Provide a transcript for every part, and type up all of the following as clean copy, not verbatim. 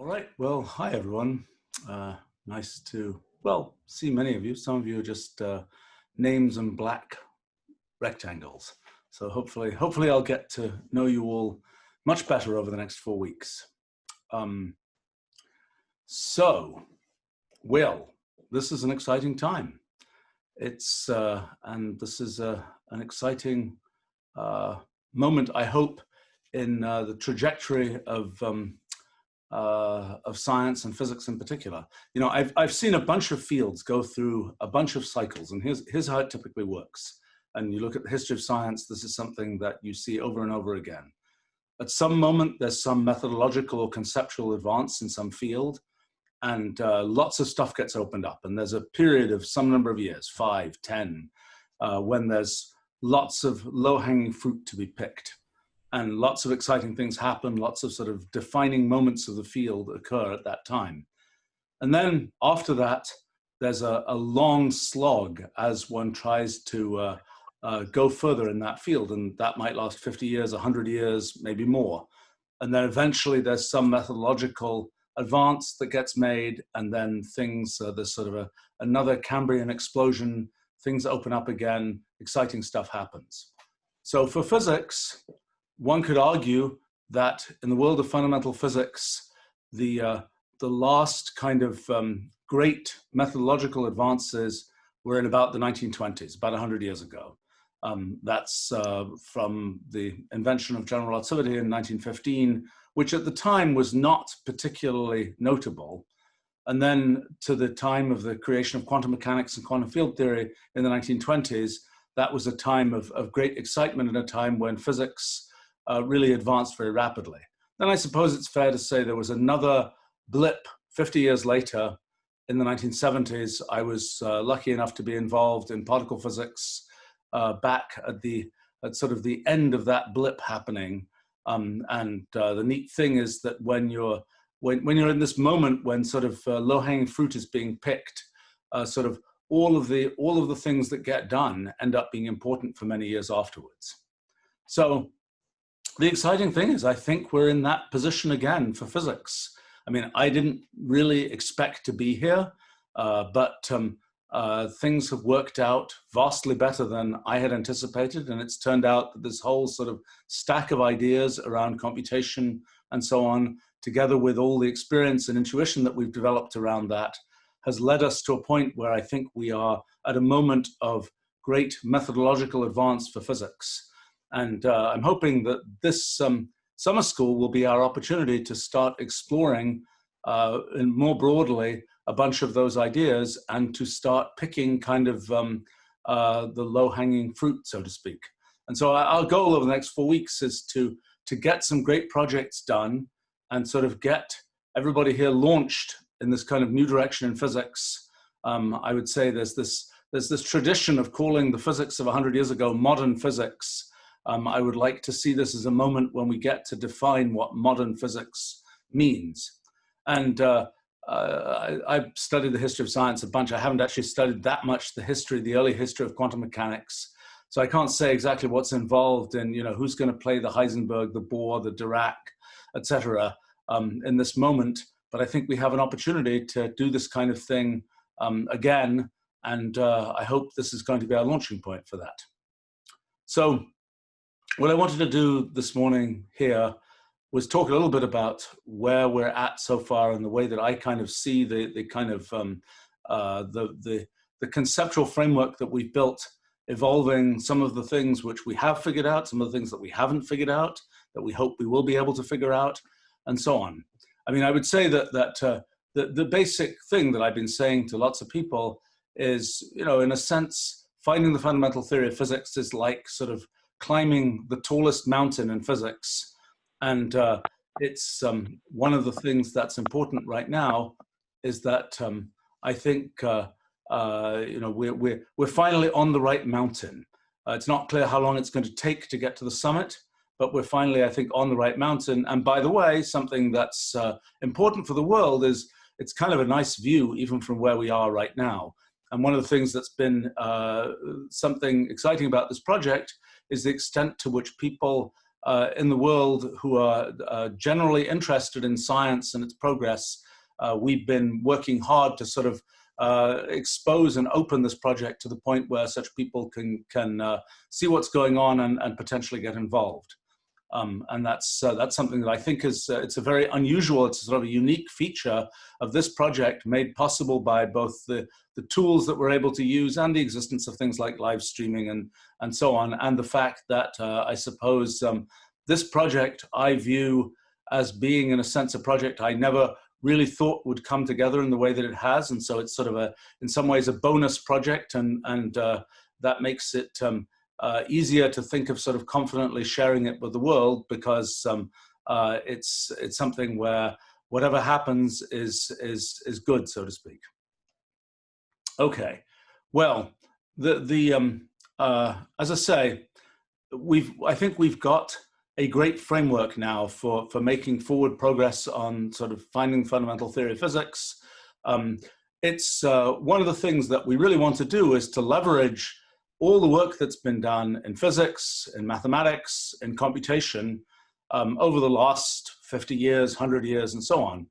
All right. Well, hi, everyone. Nice to, well, see many of you. Some of you are just names and black rectangles. So hopefully I'll get to know you all much better over the next 4 weeks. Will, this is an exciting time. And this is an exciting moment, I hope, in the trajectory of science and physics in particular. You know, I've seen a bunch of fields go through a bunch of cycles, and here's how it typically works. And you look at the history of science, this is something that you see over and over again. At some moment, there's some methodological or conceptual advance in some field, and lots of stuff gets opened up. And there's a period of some number of years, 5, 10, when there's lots of low-hanging fruit to be picked. And lots of exciting things happen, lots of sort of defining moments of the field occur at that time. And then after that, there's a long slog as one tries to go further in that field. And that might last 50 years, 100 years, maybe more. And then eventually there's some methodological advance that gets made, and then things, there's sort of another Cambrian explosion, things open up again, exciting stuff happens. So for physics, one could argue that in the world of fundamental physics, the last kind of great methodological advances were in about the 1920s, about 100 years ago. That's from the invention of general relativity in 1915, which at the time was not particularly notable. And then to the time of the creation of quantum mechanics and quantum field theory in the 1920s, that was a time of great excitement and a time when physics really advanced very rapidly. Then I suppose it's fair to say there was another blip 50 years later in the 1970s. I was lucky enough to be involved in particle physics back at sort of the end of that blip happening. The neat thing is that when you're in this moment when sort of low-hanging fruit is being picked, sort of all of the things that get done end up being important for many years afterwards. So the exciting thing is, I think we're in that position again for physics. I mean, I didn't really expect to be here, but things have worked out vastly better than I had anticipated. And it's turned out that this whole sort of stack of ideas around computation and so on, together with all the experience and intuition that we've developed around that, has led us to a point where I think we are at a moment of great methodological advance for physics. And I'm hoping that this summer school will be our opportunity to start exploring more broadly a bunch of those ideas and to start picking kind of the low-hanging fruit, so to speak. And so our goal over the next 4 weeks is to get some great projects done and sort of get everybody here launched in this kind of new direction in physics. I would say there's this tradition of calling the physics of 100 years ago modern physics. I would like to see this as a moment when we get to define what modern physics means. And I've studied the history of science a bunch. I haven't actually studied that much the early history of quantum mechanics. So I can't say exactly what's involved in, you know, who's going to play the Heisenberg, the Bohr, the Dirac, etc. In this moment. But I think we have an opportunity to do this kind of thing again. And I hope this is going to be our launching point for that. So what I wanted to do this morning here was talk a little bit about where we're at so far and the way that I kind of see the kind of the conceptual framework that we've built, evolving some of the things which we have figured out, some of the things that we haven't figured out, that we hope we will be able to figure out, and so on. I mean, I would say that the basic thing that I've been saying to lots of people is, you know, in a sense, finding the fundamental theory of physics is like sort of climbing the tallest mountain in physics. And it's one of the things that's important right now is that I think you know, we're finally on the right mountain. It's not clear how long it's going to take to get to the summit, but we're finally, I think, on the right mountain. And by the way, something that's important for the world is it's kind of a nice view even from where we are right now. And one of the things that's been something exciting about this project is the extent to which people in the world who are generally interested in science and its progress, we've been working hard to sort of expose and open this project to the point where such people can see what's going on and potentially get involved. And that's something that I think is, it's a very unusual, it's sort of a unique feature of this project, made possible by both the tools that we're able to use and the existence of things like live streaming and so on, and the fact that I suppose this project I view as being, in a sense, a project I never really thought would come together in the way that it has. And so it's sort of in some ways, a bonus project, and that makes it easier to think of sort of confidently sharing it with the world, because it's something where whatever happens is good, so to speak. Okay, well, as I say, I think we've got a great framework now for making forward progress on sort of finding fundamental theory of physics. It's one of the things that we really want to do is to leverage all the work that's been done in physics, in mathematics, in computation over the last 50 years, 100 years, and so on.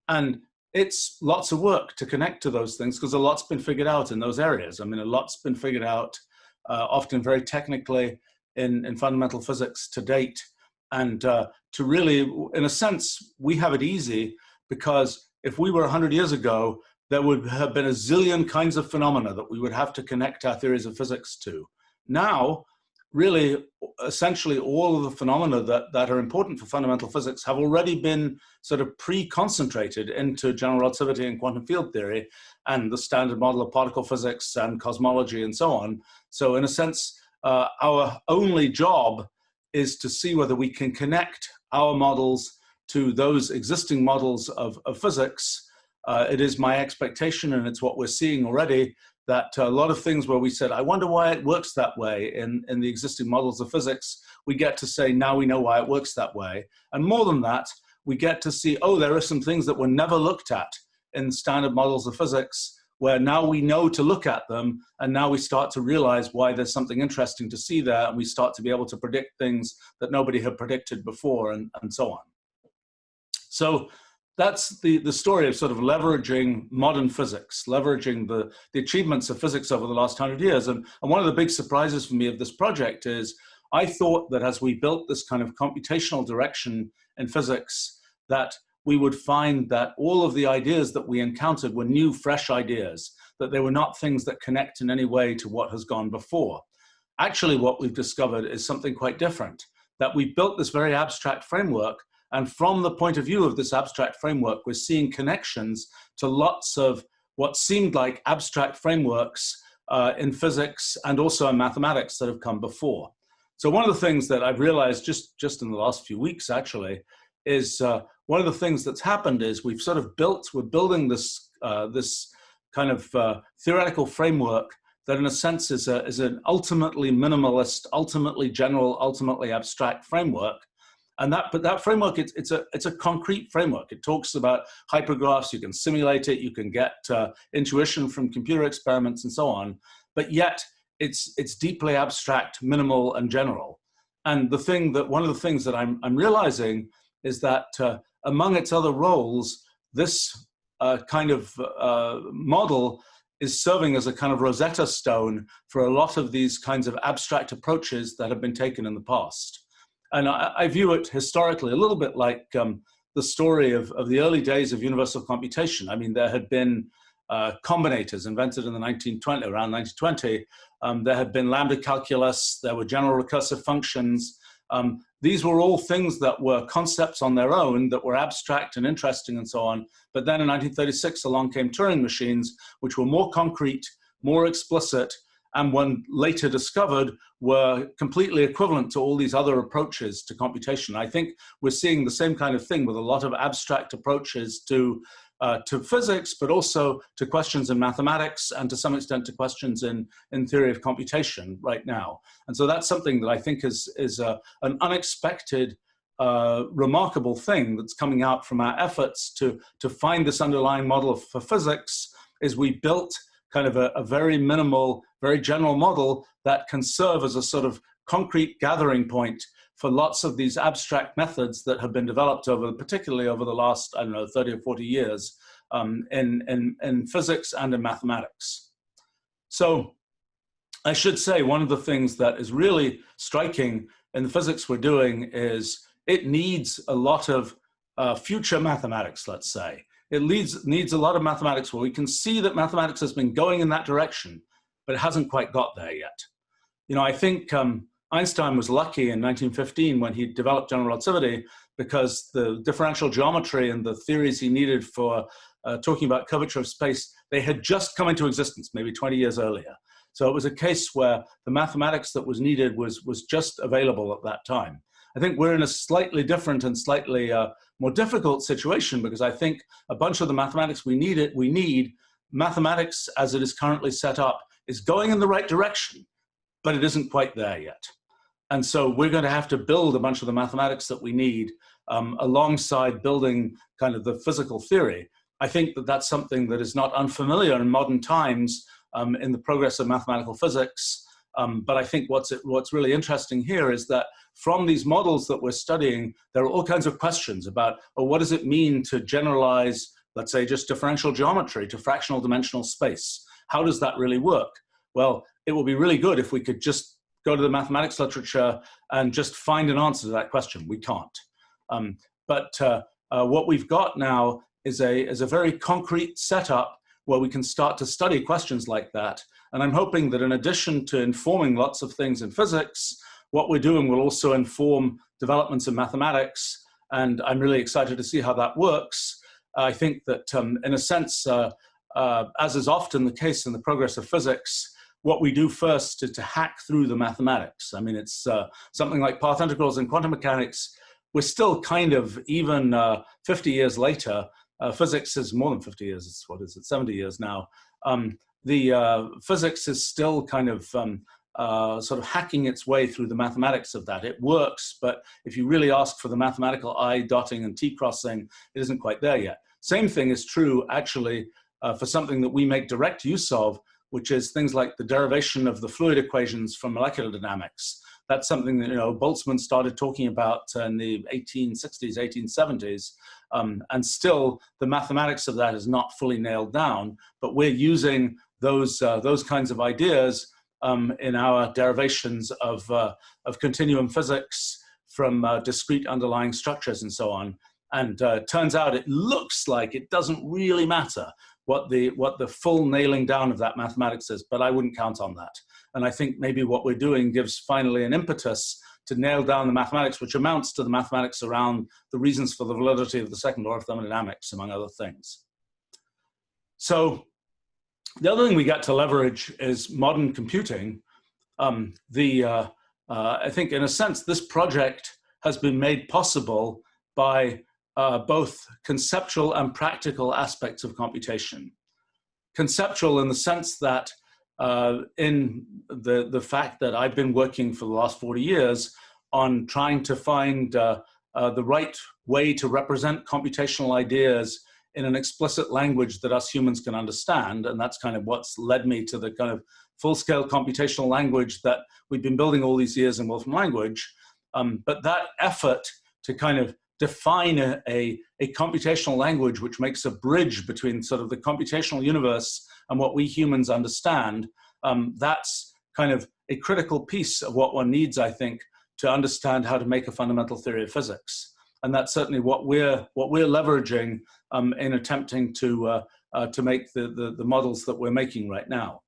And it's lots of work to connect to those things, because a lot's been figured out in those areas. I mean, a lot's been figured out, often very technically, in fundamental physics to date. And to really, in a sense, we have it easy, because if we were 100 years ago, there would have been a zillion kinds of phenomena that we would have to connect our theories of physics to. Now, really, essentially all of the phenomena that are important for fundamental physics have already been sort of pre-concentrated into general relativity and quantum field theory and the standard model of particle physics and cosmology and so on. So in a sense, our only job is to see whether we can connect our models to those existing models of physics. It is my expectation, and it's what we're seeing already, that a lot of things where we said, I wonder why it works that way in the existing models of physics, we get to say, now we know why it works that way. And more than that, we get to see, oh, there are some things that were never looked at in standard models of physics, where now we know to look at them, and now we start to realize why there's something interesting to see there, and we start to be able to predict things that nobody had predicted before, and so on. So that's the story of sort of leveraging modern physics, leveraging the achievements of physics over the last 100 years. And one of the big surprises for me of this project is I thought that as we built this kind of computational direction in physics, that we would find that all of the ideas that we encountered were new, fresh ideas, that they were not things that connect in any way to what has gone before. Actually, what we've discovered is something quite different, that we built this very abstract framework, and from the point of view of this abstract framework, we're seeing connections to lots of what seemed like abstract frameworks in physics and also in mathematics that have come before. So one of the things that I've realized just in the last few weeks, actually, is one of the things that's happened is we're building this, this kind of theoretical framework that in a sense is an ultimately minimalist, ultimately general, ultimately abstract framework. And that framework, it's a concrete framework. It talks about hypergraphs. You can simulate it. You can get intuition from computer experiments and so on. But yet, it's deeply abstract, minimal, and general. And one of the things that I'm realizing is that among its other roles, this kind of model is serving as a kind of Rosetta Stone for a lot of these kinds of abstract approaches that have been taken in the past. And I view it historically a little bit like the story of the early days of universal computation. I mean, there had been combinators invented in the around 1920. There had been lambda calculus. There were general recursive functions. These were all things that were concepts on their own that were abstract and interesting and so on. But then in 1936, along came Turing machines, which were more concrete, more explicit, and one later discovered were completely equivalent to all these other approaches to computation. I think we're seeing the same kind of thing with a lot of abstract approaches to physics, but also to questions in mathematics and to some extent to questions in theory of computation right now. And so that's something that I think is an unexpected, remarkable thing that's coming out from our efforts to find this underlying model for physics. Is we built kind of a very minimal, very general model that can serve as a sort of concrete gathering point for lots of these abstract methods that have been developed particularly over the last, I don't know, 30 or 40 years in physics and in mathematics. So I should say one of the things that is really striking in the physics we're doing is it needs a lot of future mathematics, let's say. It needs a lot of mathematics where we can see that mathematics has been going in that direction, but it hasn't quite got there yet. I think Einstein was lucky in 1915 when he developed general relativity, because the differential geometry and the theories he needed for talking about curvature of space, they had just come into existence maybe 20 years earlier. So it was a case where the mathematics that was needed was just available at that time. I think we're in a slightly different and slightly more difficult situation, because I think a bunch of the mathematics we need, mathematics as it is currently set up is going in the right direction, but it isn't quite there yet. And so we're going to have to build a bunch of the mathematics that we need alongside building kind of the physical theory. I think that that's something that is not unfamiliar in modern times in the progress of mathematical physics. But I think what's really interesting here is that from these models that we're studying, there are all kinds of questions about, what does it mean to generalize, let's say, just differential geometry to fractional dimensional space? How does that really work? Well, it will be really good if we could just go to the mathematics literature and just find an answer to that question. We can't. But what we've got now is a very concrete setup where we can start to study questions like that. And I'm hoping that in addition to informing lots of things in physics, what we're doing will also inform developments in mathematics. And I'm really excited to see how that works. I think that in a sense, as is often the case in the progress of physics, what we do first is to hack through the mathematics. I mean, it's something like path integrals in quantum mechanics. We're still kind of, even 50 years later, physics is more than 50 years, it's, what is it, 70 years now. The physics is still kind of sort of hacking its way through the mathematics of that. It works, but if you really ask for the mathematical I dotting and T crossing, it isn't quite there yet. Same thing is true, actually, for something that we make direct use of, which is things like the derivation of the fluid equations from molecular dynamics. That's something that, Boltzmann started talking about in the 1860s, 1870s, and still the mathematics of that is not fully nailed down, but we're using those kinds of ideas in our derivations of continuum physics from discrete underlying structures and so on. And turns out it looks like it doesn't really matter what the full nailing down of that mathematics is, but I wouldn't count on that. And I think maybe what we're doing gives finally an impetus to nail down the mathematics, which amounts to the mathematics around the reasons for the validity of the second law of thermodynamics, among other things. So the other thing we get to leverage is modern computing. I think in a sense, this project has been made possible by both conceptual and practical aspects of computation. Conceptual in the sense that in the fact that I've been working for the last 40 years on trying to find the right way to represent computational ideas in an explicit language that us humans can understand. And that's kind of what's led me to the kind of full-scale computational language that we've been building all these years in Wolfram language. But that effort to kind of define a computational language which makes a bridge between sort of the computational universe and what we humans understand, that's kind of a critical piece of what one needs, I think, to understand how to make a fundamental theory of physics. And that's certainly what we're leveraging in attempting to make the models that we're making right now.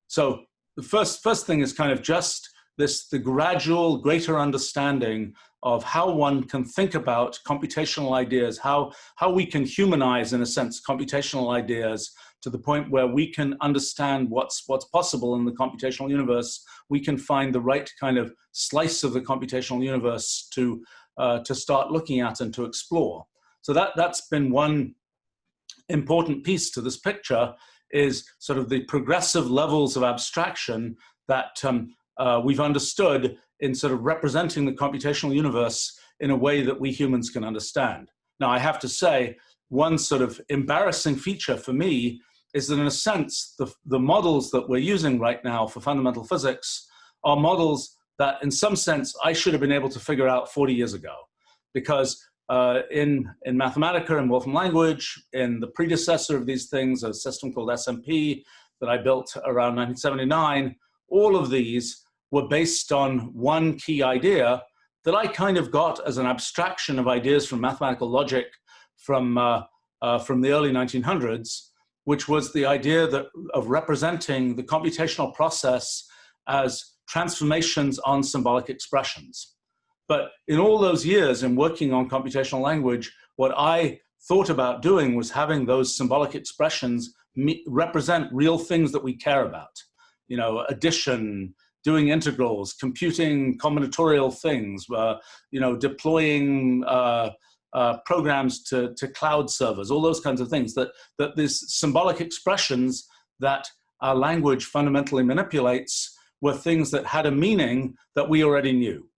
So the first thing is kind of just the gradual greater understanding of how one can think about computational ideas, how we can humanize, in a sense, computational ideas to the point where we can understand what's possible in the computational universe. We can find the right kind of slice of the computational universe to start looking at and to explore. So that's been one important piece to this picture, is sort of the progressive levels of abstraction that we've understood in sort of representing the computational universe in a way that we humans can understand. Now, I have to say, one sort of embarrassing feature for me is that, in a sense, the models that we're using right now for fundamental physics are models that in some sense I should have been able to figure out 40 years ago. Because in Mathematica and Wolfram language, in the predecessor of these things, a system called SMP that I built around 1979, all of these were based on one key idea that I kind of got as an abstraction of ideas from mathematical logic from the early 1900s, which was the idea of representing the computational process as transformations on symbolic expressions. But in all those years in working on computational language, what I thought about doing was having those symbolic expressions represent real things that we care about. You know, addition, doing integrals, computing combinatorial things, you know, deploying programs to cloud servers, all those kinds of things, that these symbolic expressions that our language fundamentally manipulates were things that had a meaning that we already knew.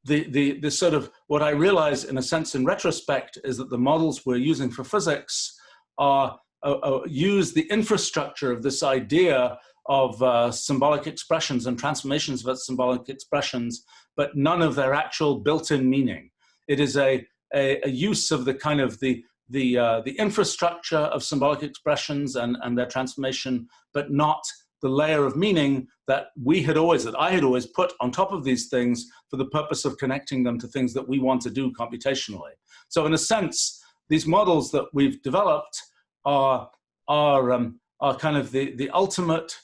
The sort of, what I realized in a sense in retrospect is that the models we're using for physics use the infrastructure of this idea of symbolic expressions and transformations of symbolic expressions, but none of their actual built-in meaning. It is a use of the kind of the infrastructure of symbolic expressions and their transformation, but not the layer of meaning that I had always put on top of these things for the purpose of connecting them to things that we want to do computationally. So in a sense, these models that we've developed are kind of the ultimate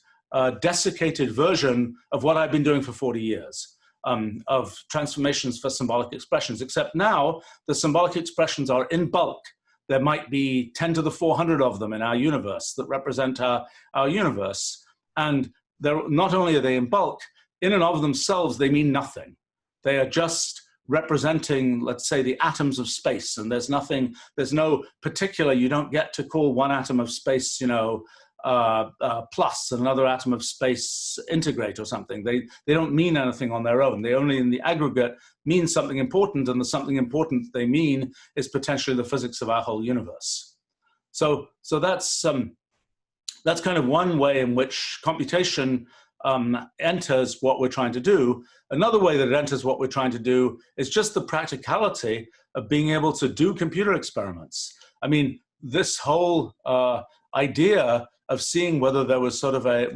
desiccated version of what I've been doing for 40 years, of transformations for symbolic expressions, except now the symbolic expressions are in bulk. There might be 10 to the 400 of them in our universe that represent our universe. And not only are they in bulk, in and of themselves, they mean nothing. They are just representing, let's say, the atoms of space. And there's no particular, you don't get to call one atom of space, you know, plus and another atom of space integrate or something. They don't mean anything on their own. They only in the aggregate mean something important, and the something important they mean is potentially the physics of our whole universe. So that's kind of one way in which computation enters what we're trying to do. Another way that it enters what we're trying to do is just the practicality of being able to do computer experiments. I mean, this whole idea of seeing whether there's sort of a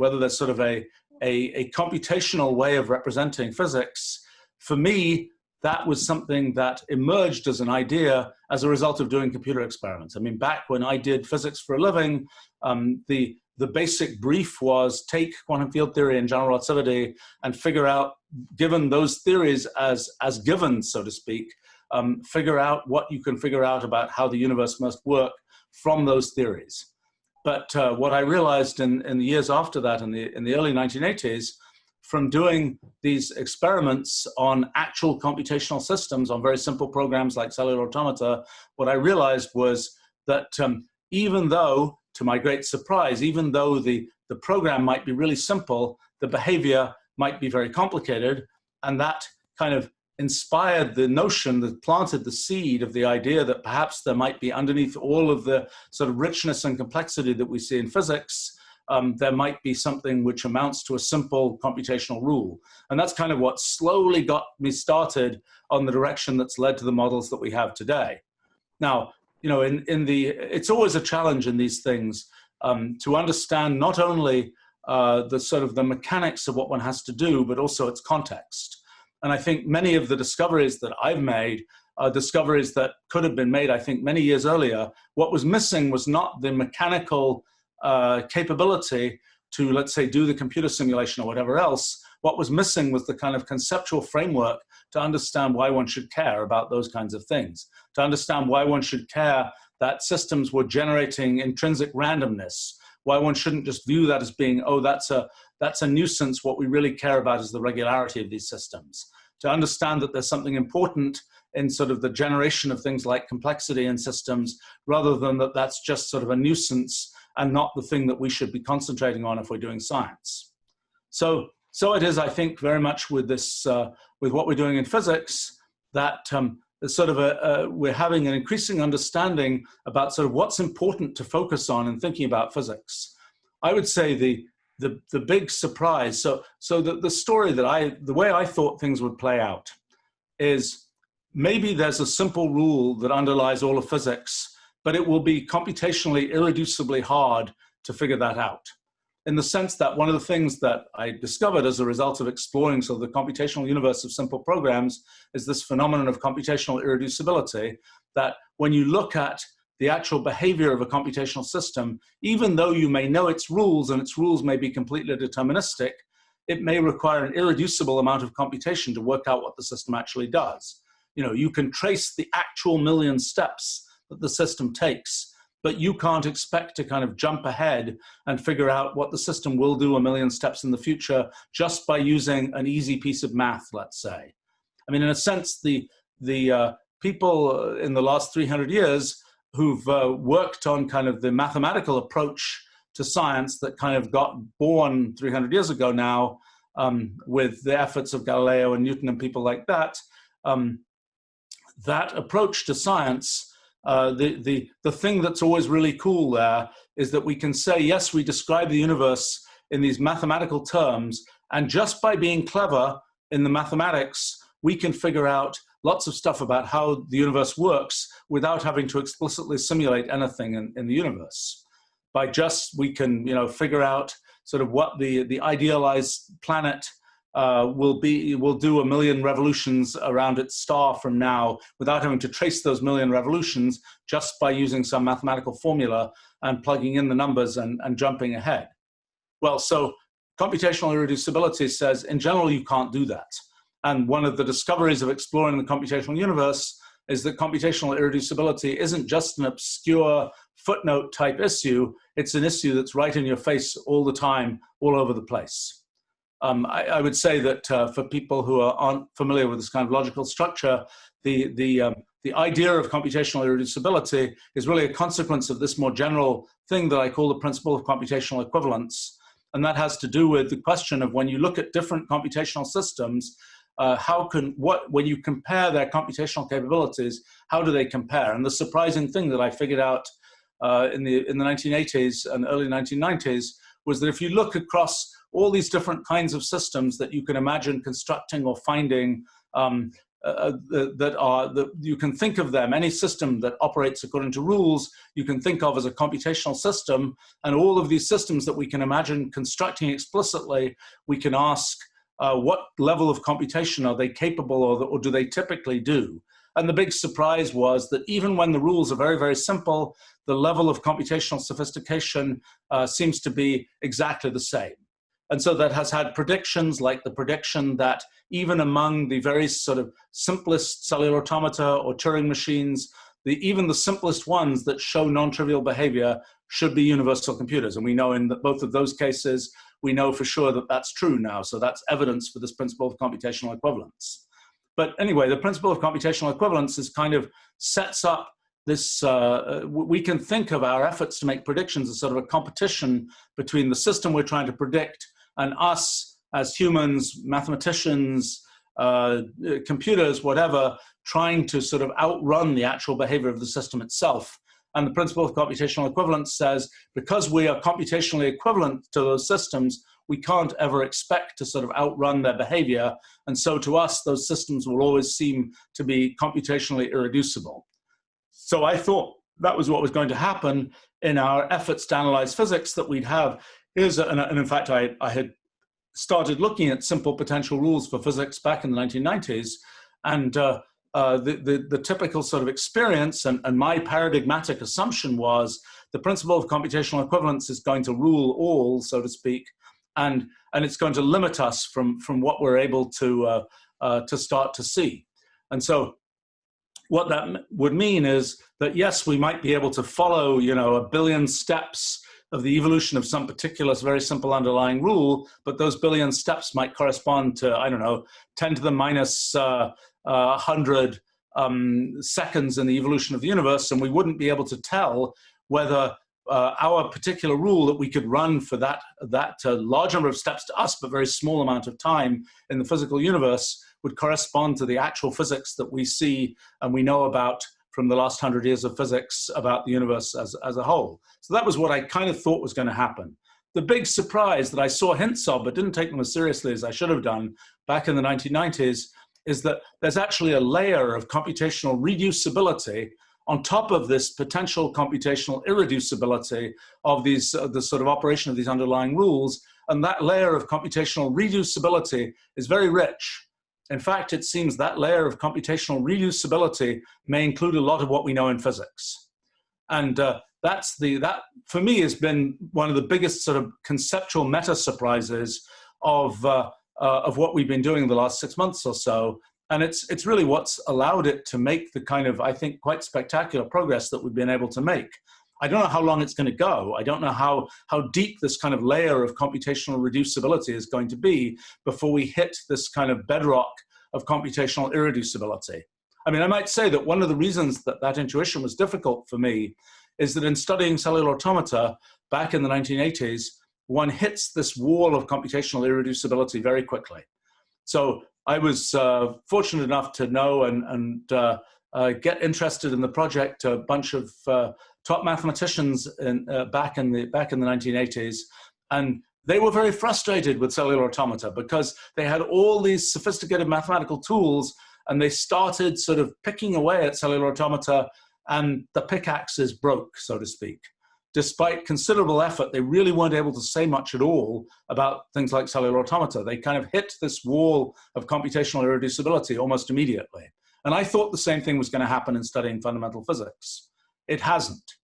computational way of representing physics, for me, that was something that emerged as an idea as a result of doing computer experiments. I mean, back when I did physics for a living, the basic brief was take quantum field theory and general relativity and figure out, given those theories as given, so to speak, figure out what you can figure out about how the universe must work from those theories. But what I realized in the years after that, in the early 1980s, from doing these experiments on actual computational systems, on very simple programs like cellular automata, what I realized was that even though, to my great surprise, even though the program might be really simple, the behavior might be very complicated, and that kind of inspired the notion, that planted the seed of the idea that perhaps there might be underneath all of the sort of richness and complexity that we see in physics, there might be something which amounts to a simple computational rule. And that's kind of what slowly got me started on the direction that's led to the models that we have today. Now, you know, it's always a challenge in these things to understand not only the sort of the mechanics of what one has to do, but also its context. And I think many of the discoveries that I've made are discoveries that could have been made, I think, many years earlier. What was missing was not the mechanical capability to, let's say, do the computer simulation or whatever else. What was missing was the kind of conceptual framework to understand why one should care about those kinds of things, to understand why one should care that systems were generating intrinsic randomness, why one shouldn't just view that as being, oh, that's a nuisance. What we really care about is the regularity of these systems. To understand that there's something important in sort of the generation of things like complexity in systems, rather than that that's just sort of a nuisance and not the thing that we should be concentrating on if we're doing science. So it is, I think, very much with this, with what we're doing in physics, that sort of we're having an increasing understanding about sort of what's important to focus on in thinking about physics. I would say the big surprise. So the story that the way I thought things would play out is maybe there's a simple rule that underlies all of physics, but it will be computationally irreducibly hard to figure that out. In the sense that one of the things that I discovered as a result of exploring sort of the computational universe of simple programs is this phenomenon of computational irreducibility, that when you look at the actual behavior of a computational system, even though you may know its rules and its rules may be completely deterministic, it may require an irreducible amount of computation to work out what the system actually does. You know, you can trace the actual million steps that the system takes, but you can't expect to kind of jump ahead and figure out what the system will do a million steps in the future just by using an easy piece of math, let's say. I mean, in a sense, the people in the last 300 years who've worked on kind of the mathematical approach to science that kind of got born 300 years ago now with the efforts of Galileo and Newton and people like that, that approach to science, the thing that's always really cool there is that we can say, yes, we describe the universe in these mathematical terms, and just by being clever in the mathematics, we can figure out lots of stuff about how the universe works without having to explicitly simulate anything in the universe. By just, we can, you know, figure out sort of what the idealized planet will do a million revolutions around its star from now without having to trace those million revolutions, just by using some mathematical formula and plugging in the numbers and jumping ahead. Well, so computational irreducibility says, in general, you can't do that. And one of the discoveries of exploring the computational universe is that computational irreducibility isn't just an obscure footnote type issue, it's an issue that's right in your face all the time, all over the place. I would say that for people who aren't familiar with this kind of logical structure, the idea of computational irreducibility is really a consequence of this more general thing that I call the principle of computational equivalence. And that has to do with the question of when you look at different computational systems, when you compare their computational capabilities, how do they compare? And the surprising thing that I figured out in the 1980s and early 1990s was that if you look across all these different kinds of systems that you can imagine constructing or finding, that you can think of them, any system that operates according to rules, you can think of as a computational system, and all of these systems that we can imagine constructing explicitly, we can ask, what level of computation are they capable of, or do they typically do? And the big surprise was that even when the rules are very, very simple, the level of computational sophistication seems to be exactly the same. And so that has had predictions like the prediction that even among the very sort of simplest cellular automata or Turing machines, even the simplest ones that show non-trivial behavior should be universal computers. And we know in both of those cases, we know for sure that that's true now. So that's evidence for this principle of computational equivalence. But anyway, the principle of computational equivalence is kind of sets up this, we can think of our efforts to make predictions as sort of a competition between the system we're trying to predict and us as humans, mathematicians, computers, whatever, trying to sort of outrun the actual behavior of the system itself. And the principle of computational equivalence says, because we are computationally equivalent to those systems, we can't ever expect to sort of outrun their behavior. And so to us, those systems will always seem to be computationally irreducible. So I thought that was what was going to happen in our efforts to analyze physics, that we'd have, and in fact, I had started looking at simple potential rules for physics back in the 1990s, and the typical sort of experience and my paradigmatic assumption was the principle of computational equivalence is going to rule all, so to speak, and it's going to limit us from what we're able to start to see. And so what that would mean is that, yes, we might be able to follow, you know, a billion steps of the evolution of some particular very simple underlying rule, but those billion steps might correspond to, I don't know, 10 to the minus 100 seconds in the evolution of the universe, and we wouldn't be able to tell whether our particular rule that we could run for that large number of steps to us, but very small amount of time in the physical universe, would correspond to the actual physics that we see and we know about from the last 100 years of physics about the universe as a whole. So that was what I kind of thought was going to happen. the big surprise that I saw hints of, but didn't take them as seriously as I should have done back in the 1990s, is that there's actually a layer of computational reducibility on top of this potential computational irreducibility of these, the sort of operation of these underlying rules. And that layer of computational reducibility is very rich. In fact, it seems that layer of computational reducibility may include a lot of what we know in physics. And that for me has been one of the biggest sort of conceptual meta surprises of what we've been doing in the last 6 months or so. And it's really what's allowed it to make the kind of, I think, quite spectacular progress that we've been able to make. I don't know how long it's going to go. I don't know how deep this kind of layer of computational reducibility is going to be before we hit this kind of bedrock of computational irreducibility. I mean, I might say that one of the reasons that that intuition was difficult for me is that in studying cellular automata back in the 1980s, one hits this wall of computational irreducibility very quickly. So I was fortunate enough to know and get interested in the project. A bunch of top mathematicians back in the 1980s, and they were very frustrated with cellular automata because they had all these sophisticated mathematical tools, and they started sort of picking away at cellular automata, and the pickaxes broke, so to speak. Despite considerable effort, they really weren't able to say much at all about things like cellular automata. They kind of hit this wall of computational irreducibility almost immediately. And I thought the same thing was going to happen in studying fundamental physics. It hasn't.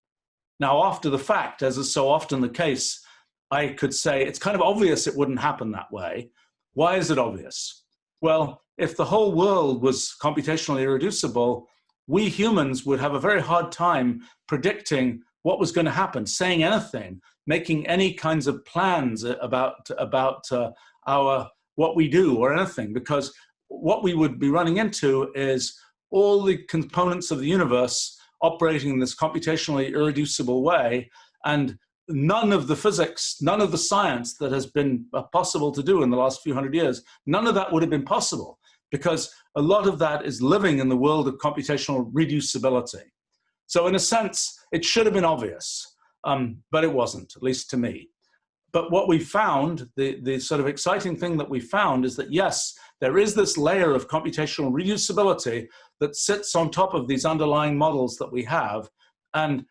Now, after the fact, as is so often the case, I could say it's kind of obvious it wouldn't happen that way. Why is it obvious? Well, if the whole world was computationally irreducible, we humans would have a very hard time predicting what was going to happen, saying anything, making any kinds of plans about what we do or anything, because what we would be running into is all the components of the universe operating in this computationally irreducible way, and none of the physics, none of the science that has been possible to do in the last few hundred years, none of that would have been possible, because a lot of that is living in the world of computational reducibility. So in a sense, it should have been obvious, but it wasn't, at least to me. But what we found, the sort of exciting thing that we found is that, yes, there is this layer of computational reducibility that sits on top of these underlying models that we have. And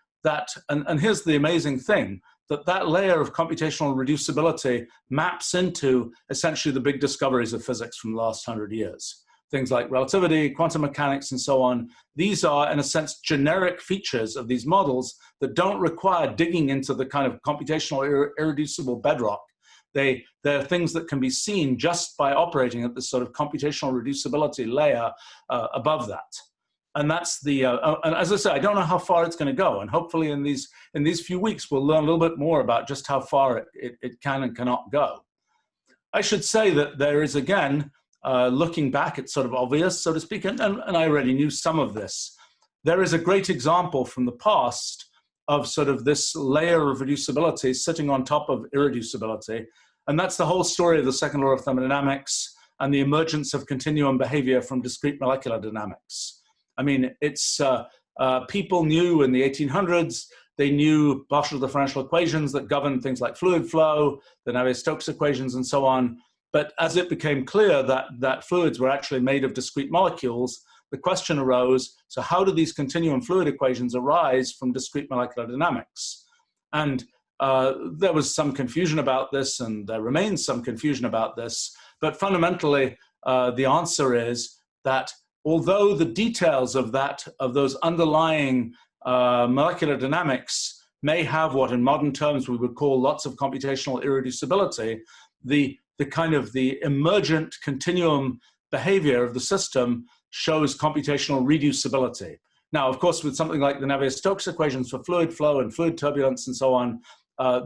here's the amazing thing, that layer of computational reducibility maps into essentially the big discoveries of physics from the last 100 years. Things like relativity, quantum mechanics, and so on. These are, in a sense, generic features of these models that don't require digging into the kind of computational irreducible bedrock. They're things that can be seen just by operating at this sort of computational reducibility layer above that. And that's the, and as I say, I don't know how far it's going to go. And hopefully in these few weeks, we'll learn a little bit more about just how far it can and cannot go. I should say that there is, again, looking back, it's sort of obvious, so to speak, and I already knew some of this. There is a great example from the past of sort of this layer of reducibility sitting on top of irreducibility, and that's the whole story of the second law of thermodynamics and the emergence of continuum behavior from discrete molecular dynamics. I mean, it's people knew in the 1800s, they knew partial differential equations that govern things like fluid flow, the Navier-Stokes equations, and so on. But as it became clear that fluids were actually made of discrete molecules, the question arose, so how do these continuum fluid equations arise from discrete molecular dynamics? And there was some confusion about this, and there remains some confusion about this. But fundamentally, the answer is that although the details of those underlying molecular dynamics may have what in modern terms we would call lots of computational irreducibility, the kind of the emergent continuum behavior of the system shows computational reducibility. Now, of course, with something like the Navier-Stokes equations for fluid flow and fluid turbulence and so on,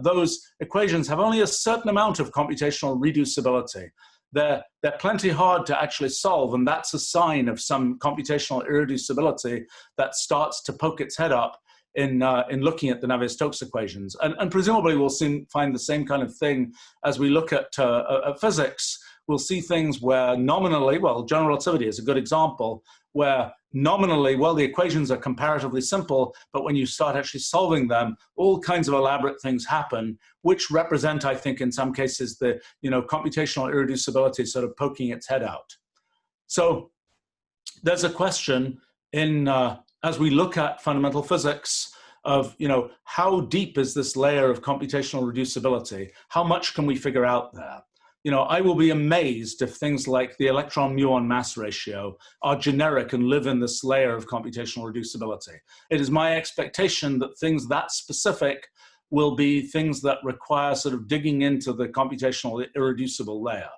those equations have only a certain amount of computational reducibility. They're plenty hard to actually solve, and that's a sign of some computational irreducibility that starts to poke its head up in looking at the Navier-Stokes equations. And presumably we'll soon find the same kind of thing as we look at physics. We'll see things where nominally, well, general relativity is a good example, where nominally, well, the equations are comparatively simple, but when you start actually solving them, all kinds of elaborate things happen, which represent, I think, in some cases, the computational irreducibility sort of poking its head out. So there's a question in as we look at fundamental physics of how deep is this layer of computational reducibility? How much can we figure out there? I will be amazed if things like the electron-muon mass ratio are generic and live in this layer of computational reducibility. It is my expectation that things that specific will be things that require sort of digging into the computational irreducible layer.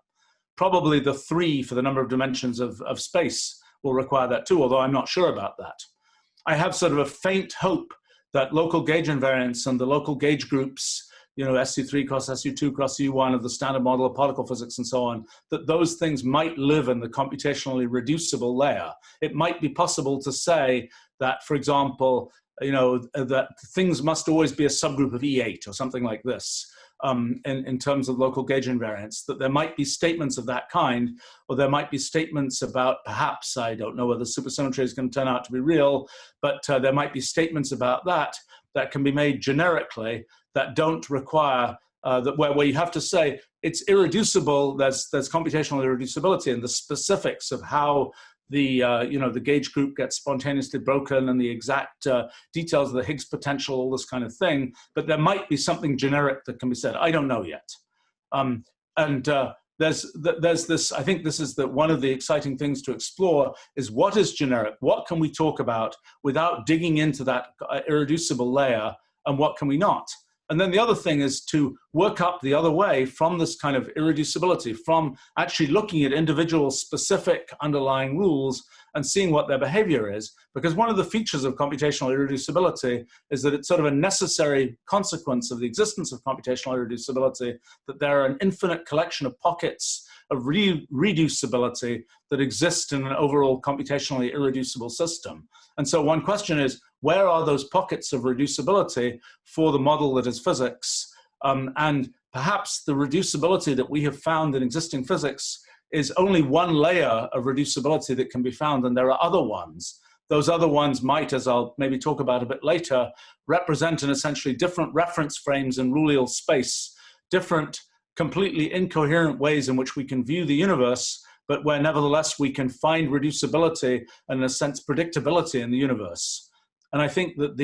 Probably the 3 for the number of dimensions of space will require that too, although I'm not sure about that. I have sort of a faint hope that local gauge invariance and the local gauge groups, SU3 cross SU2 cross U1 of the standard model of particle physics and so on, that those things might live in the computationally reducible layer. It might be possible to say that, for example, that things must always be a subgroup of E8 or something like this in terms of local gauge invariance, that there might be statements of that kind, or there might be statements about perhaps, I don't know whether supersymmetry is going to turn out to be real, but there might be statements about that can be made generically that don't require, where you have to say it's irreducible, there's computational irreducibility, and the specifics of how the gauge group gets spontaneously broken and the exact details of the Higgs potential, all this kind of thing. But there might be something generic that can be said. I don't know yet. There's this, I think this is one of the exciting things to explore is what is generic? What can we talk about without digging into that irreducible layer, and what can we not? And then the other thing is to work up the other way from this kind of irreducibility, from actually looking at individual specific underlying rules and seeing what their behavior is. Because one of the features of computational irreducibility is that it's sort of a necessary consequence of the existence of computational irreducibility, that there are an infinite collection of pockets of reducibility that exist in an overall computationally irreducible system. And so one question is, where are those pockets of reducibility for the model that is physics? And perhaps the reducibility that we have found in existing physics is only one layer of reducibility that can be found, and there are other ones. Those other ones might, as I'll maybe talk about a bit later, represent in essentially different reference frames in rulal space, different completely incoherent ways in which we can view the universe, but where nevertheless we can find reducibility and, in a sense, predictability in the universe. And I think that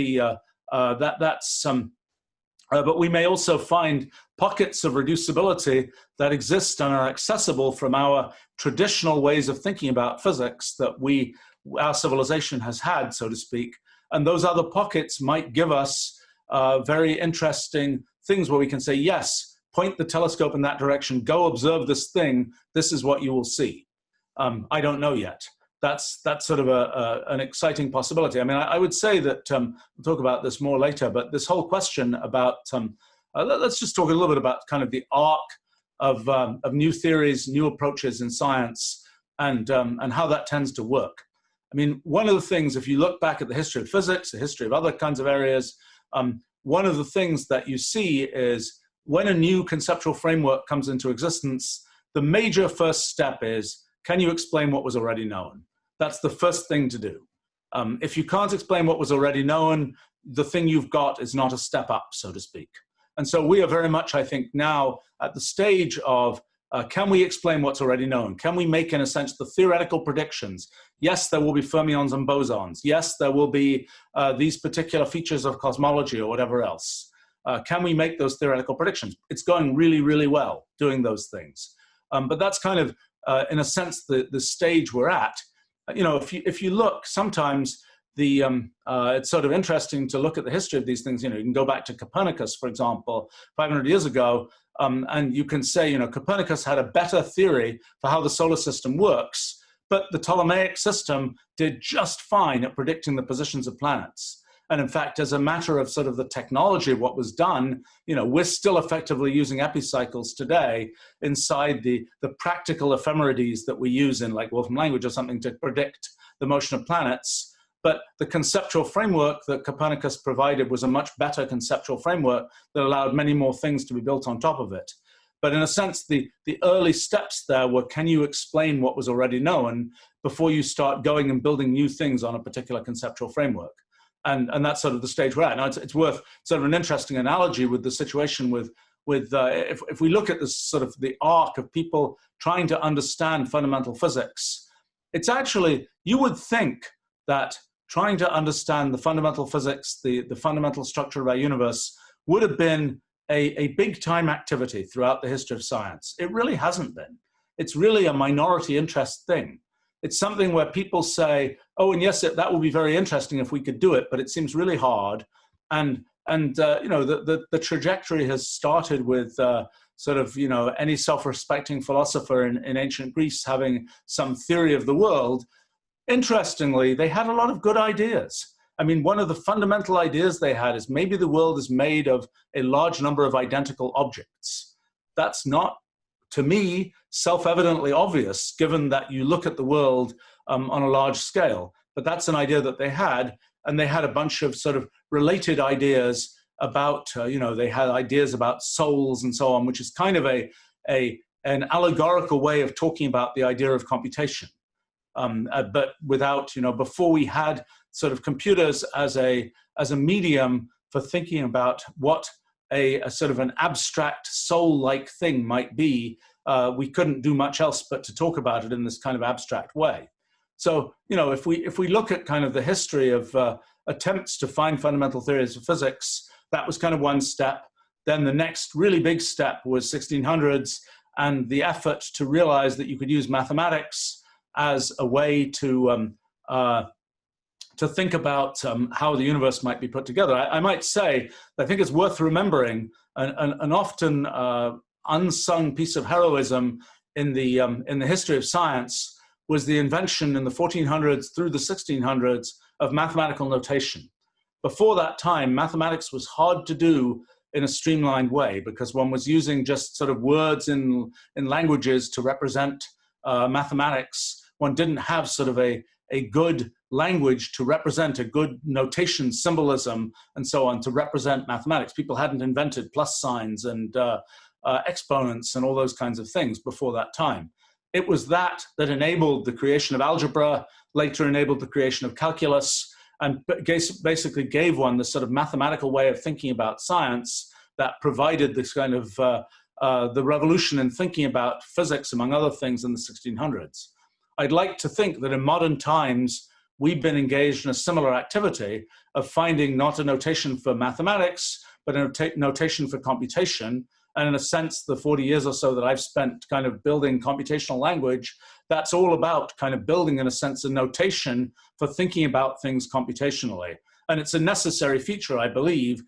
but we may also find pockets of reducibility that exist and are accessible from our traditional ways of thinking about physics that our civilization has had, so to speak. And those other pockets might give us very interesting things where we can say, yes, point the telescope in that direction, go observe this thing, this is what you will see. I don't know yet. That's sort of an exciting possibility. I mean, I would say that, we'll talk about this more later, but this whole question about, let's just talk a little bit about kind of the arc of new theories, new approaches in science, and how that tends to work. I mean, one of the things, if you look back at the history of physics, the history of other kinds of areas, one of the things that you see is when a new conceptual framework comes into existence, the major first step is, can you explain what was already known? That's the first thing to do. If you can't explain what was already known, the thing you've got is not a step up, so to speak. And so we are very much, I think, now at the stage of, can we explain what's already known? Can we make, in a sense, the theoretical predictions? Yes, there will be fermions and bosons. Yes, there will be these particular features of cosmology or whatever else. Can we make those theoretical predictions? It's going really, really well doing those things. But that's kind of, in a sense, the stage we're at. If you look, sometimes it's sort of interesting to look at the history of these things. You can go back to Copernicus, for example, 500 years ago, and you can say, Copernicus had a better theory for how the solar system works, but the Ptolemaic system did just fine at predicting the positions of planets. And in fact, as a matter of sort of the technology of what was done, we're still effectively using epicycles today inside the practical ephemerides that we use in like Wolfram language or something to predict the motion of planets. But the conceptual framework that Copernicus provided was a much better conceptual framework that allowed many more things to be built on top of it. But in a sense, the early steps there were, can you explain what was already known before you start going and building new things on a particular conceptual framework? And that's sort of the stage we're at. Now, it's worth sort of an interesting analogy with the situation with if we look at this sort of the arc of people trying to understand fundamental physics, it's actually, you would think that trying to understand the fundamental physics, the fundamental structure of our universe, would have been a big time activity throughout the history of science. It really hasn't been. It's really a minority interest thing. It's something where people say, oh, and yes, that would be very interesting if we could do it, but it seems really hard. And you know, the trajectory has started with sort of, you know, any self-respecting philosopher in ancient Greece having some theory of the world. Interestingly, they had a lot of good ideas. I mean, one of the fundamental ideas they had is maybe the world is made of a large number of identical objects. That's not, to me, self-evidently obvious, given that you look at the world on a large scale. But that's an idea that they had, and they had a bunch of sort of related ideas about, you know, they had ideas about souls and so on, which is kind of an allegorical way of talking about the idea of computation. But without, you know, before we had sort of computers as a medium for thinking about what a sort of an abstract soul-like thing might be, we couldn't do much else but to talk about it in this kind of abstract way. So, you know, if we look at kind of the history of attempts to find fundamental theories of physics, that was kind of one step. Then the next really big step was 1600s and the effort to realize that you could use mathematics as a way to think about how the universe might be put together. I might say, I think it's worth remembering an often unsung piece of heroism in the history of science was the invention in the 1400s through the 1600s of mathematical notation. Before that time, mathematics was hard to do in a streamlined way because one was using just sort of words in languages to represent mathematics. One didn't have sort of a good language to represent a good notation, symbolism, and so on to represent mathematics. People hadn't invented plus signs and exponents and all those kinds of things before that time. It was that enabled the creation of algebra, later enabled the creation of calculus, and basically gave one this sort of mathematical way of thinking about science that provided this kind of the revolution in thinking about physics, among other things, in the 1600s. I'd like to think that in modern times, we've been engaged in a similar activity of finding not a notation for mathematics, but a notation for computation. And in a sense, the 40 years or so that I've spent kind of building computational language, that's all about kind of building, in a sense, a notation for thinking about things computationally. And it's a necessary feature, I believe,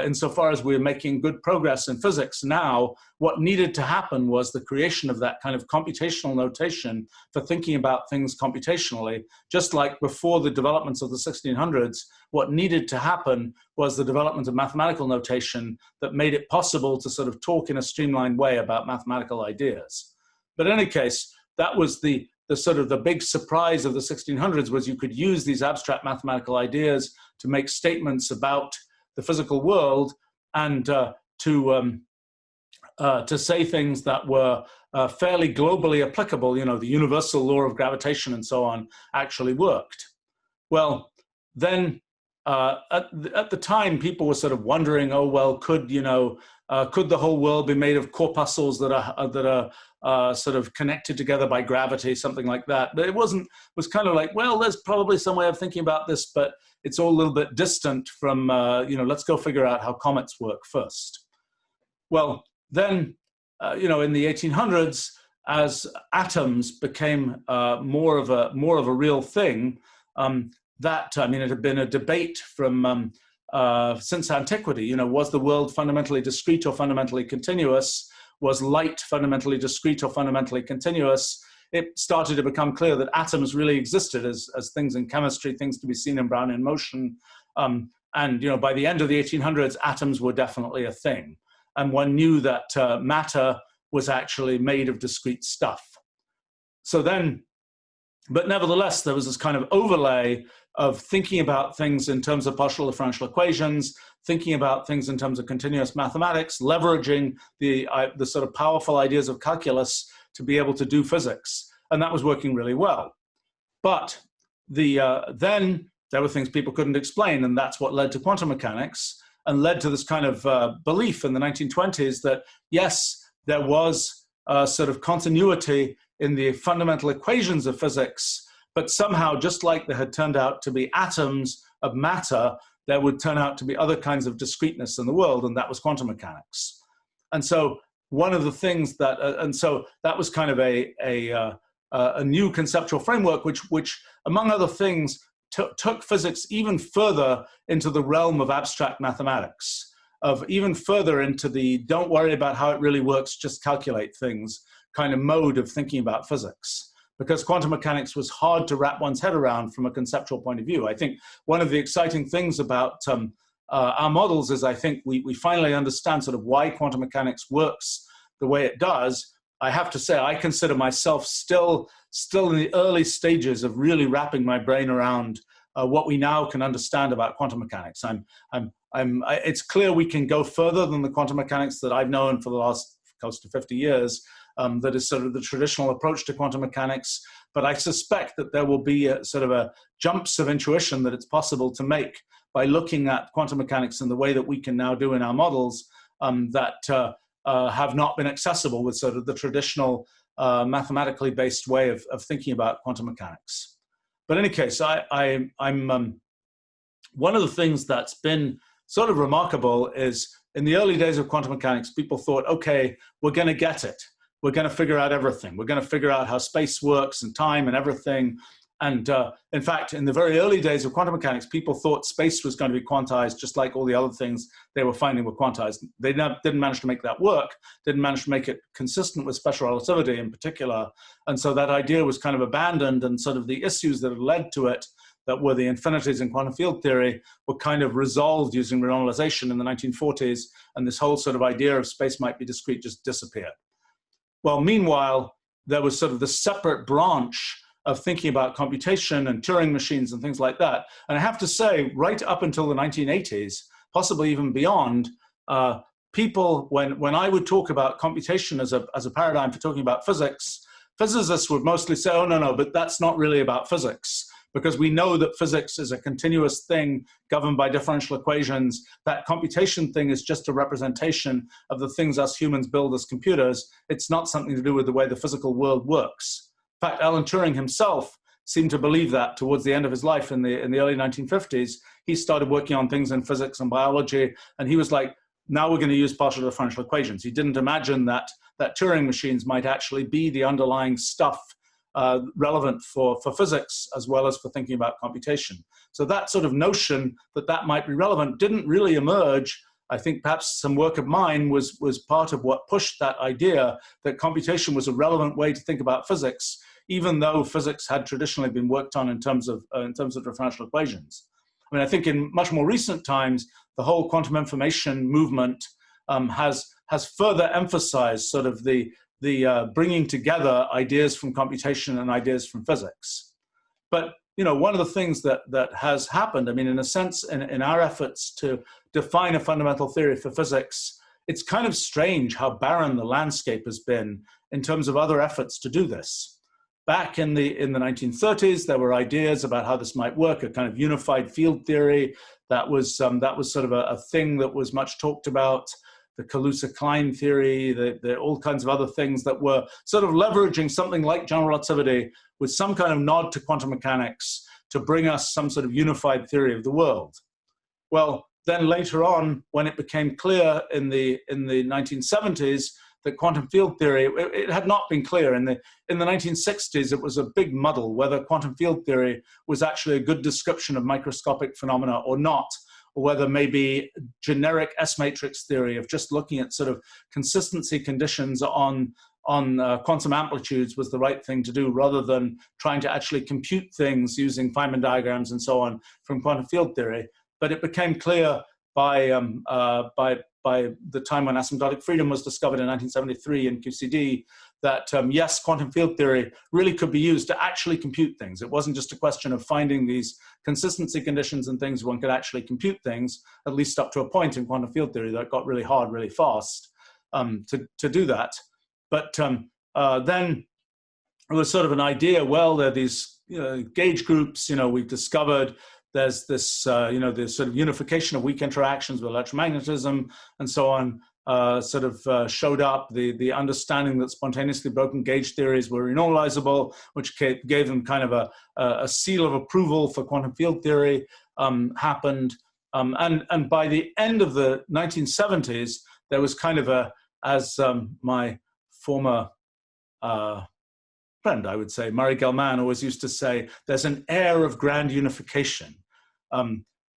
insofar as we're making good progress in physics now. What needed to happen was the creation of that kind of computational notation for thinking about things computationally. Just like before the developments of the 1600s, what needed to happen was the development of mathematical notation that made it possible to sort of talk in a streamlined way about mathematical ideas. But in any case, that was the sort of the big surprise of the 1600s, was you could use these abstract mathematical ideas to make statements about the physical world and to say things that were fairly globally applicable. You know, the universal law of gravitation and so on actually worked. Well, then at the time, people were sort of wondering, oh, well, could the whole world be made of corpuscles that are sort of connected together by gravity, something like that? But it was kind of like, well, there's probably some way of thinking about this, but it's all a little bit distant from, let's go figure out how comets work first. Well, then, in the 1800s, as atoms became more of a real thing, it had been a debate from since antiquity. Was the world fundamentally discrete or fundamentally continuous? Was light fundamentally discrete or fundamentally continuous? It started to become clear that atoms really existed as things in chemistry, things to be seen in Brownian motion. And by the end of the 1800s, atoms were definitely a thing. And one knew that matter was actually made of discrete stuff. So then, but nevertheless, there was this kind of overlay thinking about things in terms of partial differential equations, thinking about things in terms of continuous mathematics, leveraging the sort of powerful ideas of calculus to be able to do physics. And that was working really well. But then there were things people couldn't explain, and that's what led to quantum mechanics and led to this kind of belief in the 1920s that, yes, there was a sort of continuity in the fundamental equations of physics, but somehow, just like there had turned out to be atoms of matter, there would turn out to be other kinds of discreteness in the world, and that was quantum mechanics. And so one of the things that, and so that was kind of a new conceptual framework, which among other things, took physics even further into the realm of abstract mathematics, of even further into the don't worry about how it really works, just calculate things kind of mode of thinking about physics. Because quantum mechanics was hard to wrap one's head around from a conceptual point of view. I think one of the exciting things about our models is I think we finally understand sort of why quantum mechanics works the way it does. I have to say, I consider myself still in the early stages of really wrapping my brain around what we now can understand about quantum mechanics. It's clear we can go further than the quantum mechanics that I've known for the last close to 50 years. That is sort of the traditional approach to quantum mechanics. But I suspect that there will be sort of a jumps of intuition that it's possible to make by looking at quantum mechanics in the way that we can now do in our models that have not been accessible with sort of the traditional mathematically based way of thinking about quantum mechanics. But in any case, I'm one of the things that's been sort of remarkable is in the early days of quantum mechanics, people thought, okay, we're going to get it. We're going to figure out everything. We're going to figure out how space works and time and everything. And in fact, in the very early days of quantum mechanics, people thought space was going to be quantized just like all the other things they were finding were quantized. They didn't manage to make that work, didn't manage to make it consistent with special relativity in particular. And so that idea was kind of abandoned, and sort of the issues that had led to it, that were the infinities in quantum field theory, were kind of resolved using renormalization in the 1940s. And this whole sort of idea of space might be discrete just disappeared. Well, meanwhile, there was sort of the separate branch of thinking about computation and Turing machines and things like that. And I have to say, right up until the 1980s, possibly even beyond, people, when I would talk about computation as a paradigm for talking about physics, physicists would mostly say, oh, no, but that's not really about physics, because we know that physics is a continuous thing governed by differential equations. That computation thing is just a representation of the things us humans build as computers. It's not something to do with the way the physical world works. In fact, Alan Turing himself seemed to believe that towards the end of his life in the early 1950s. He started working on things in physics and biology, and he was like, now we're going to use partial differential equations. He didn't imagine that Turing machines might actually be the underlying stuff relevant for physics as well as for thinking about computation. So that sort of notion that might be relevant didn't really emerge. I think perhaps some work of mine was part of what pushed that idea that computation was a relevant way to think about physics, even though physics had traditionally been worked on in terms of differential equations. I mean, I think in much more recent times, the whole quantum information movement has further emphasized sort of the bringing together ideas from computation and ideas from physics. But one of the things that has happened, I mean, in a sense, in our efforts to define a fundamental theory for physics, it's kind of strange how barren the landscape has been in terms of other efforts to do this. Back in the 1930s, there were ideas about how this might work, a kind of unified field theory that was sort of a thing that was much talked about. The Kaluza-Klein theory, all kinds of other things that were sort of leveraging something like general relativity with some kind of nod to quantum mechanics to bring us some sort of unified theory of the world. Well, then later on, when it became clear in the 1970s that quantum field theory, it had not been clear. In the 1960s, it was a big muddle whether quantum field theory was actually a good description of microscopic phenomena or not, or whether maybe generic S-matrix theory of just looking at sort of consistency conditions on quantum amplitudes was the right thing to do, rather than trying to actually compute things using Feynman diagrams and so on from quantum field theory. But it became clear by the time when asymptotic freedom was discovered in 1973 in QCD that yes, quantum field theory really could be used to actually compute things. It wasn't just a question of finding these consistency conditions and things. One could actually compute things, at least up to a point in quantum field theory that got really hard really fast to do that. But then it was sort of an idea, well, there are these gauge groups, we've discovered there's this, this sort of unification of weak interactions with electromagnetism and so on. Showed up the understanding that spontaneously broken gauge theories were renormalizable, which gave them kind of a seal of approval for quantum field theory, happened. And by the end of the 1970s, there was kind of as my former friend, I would say, Murray Gell-Mann always used to say, there's an air of grand unification.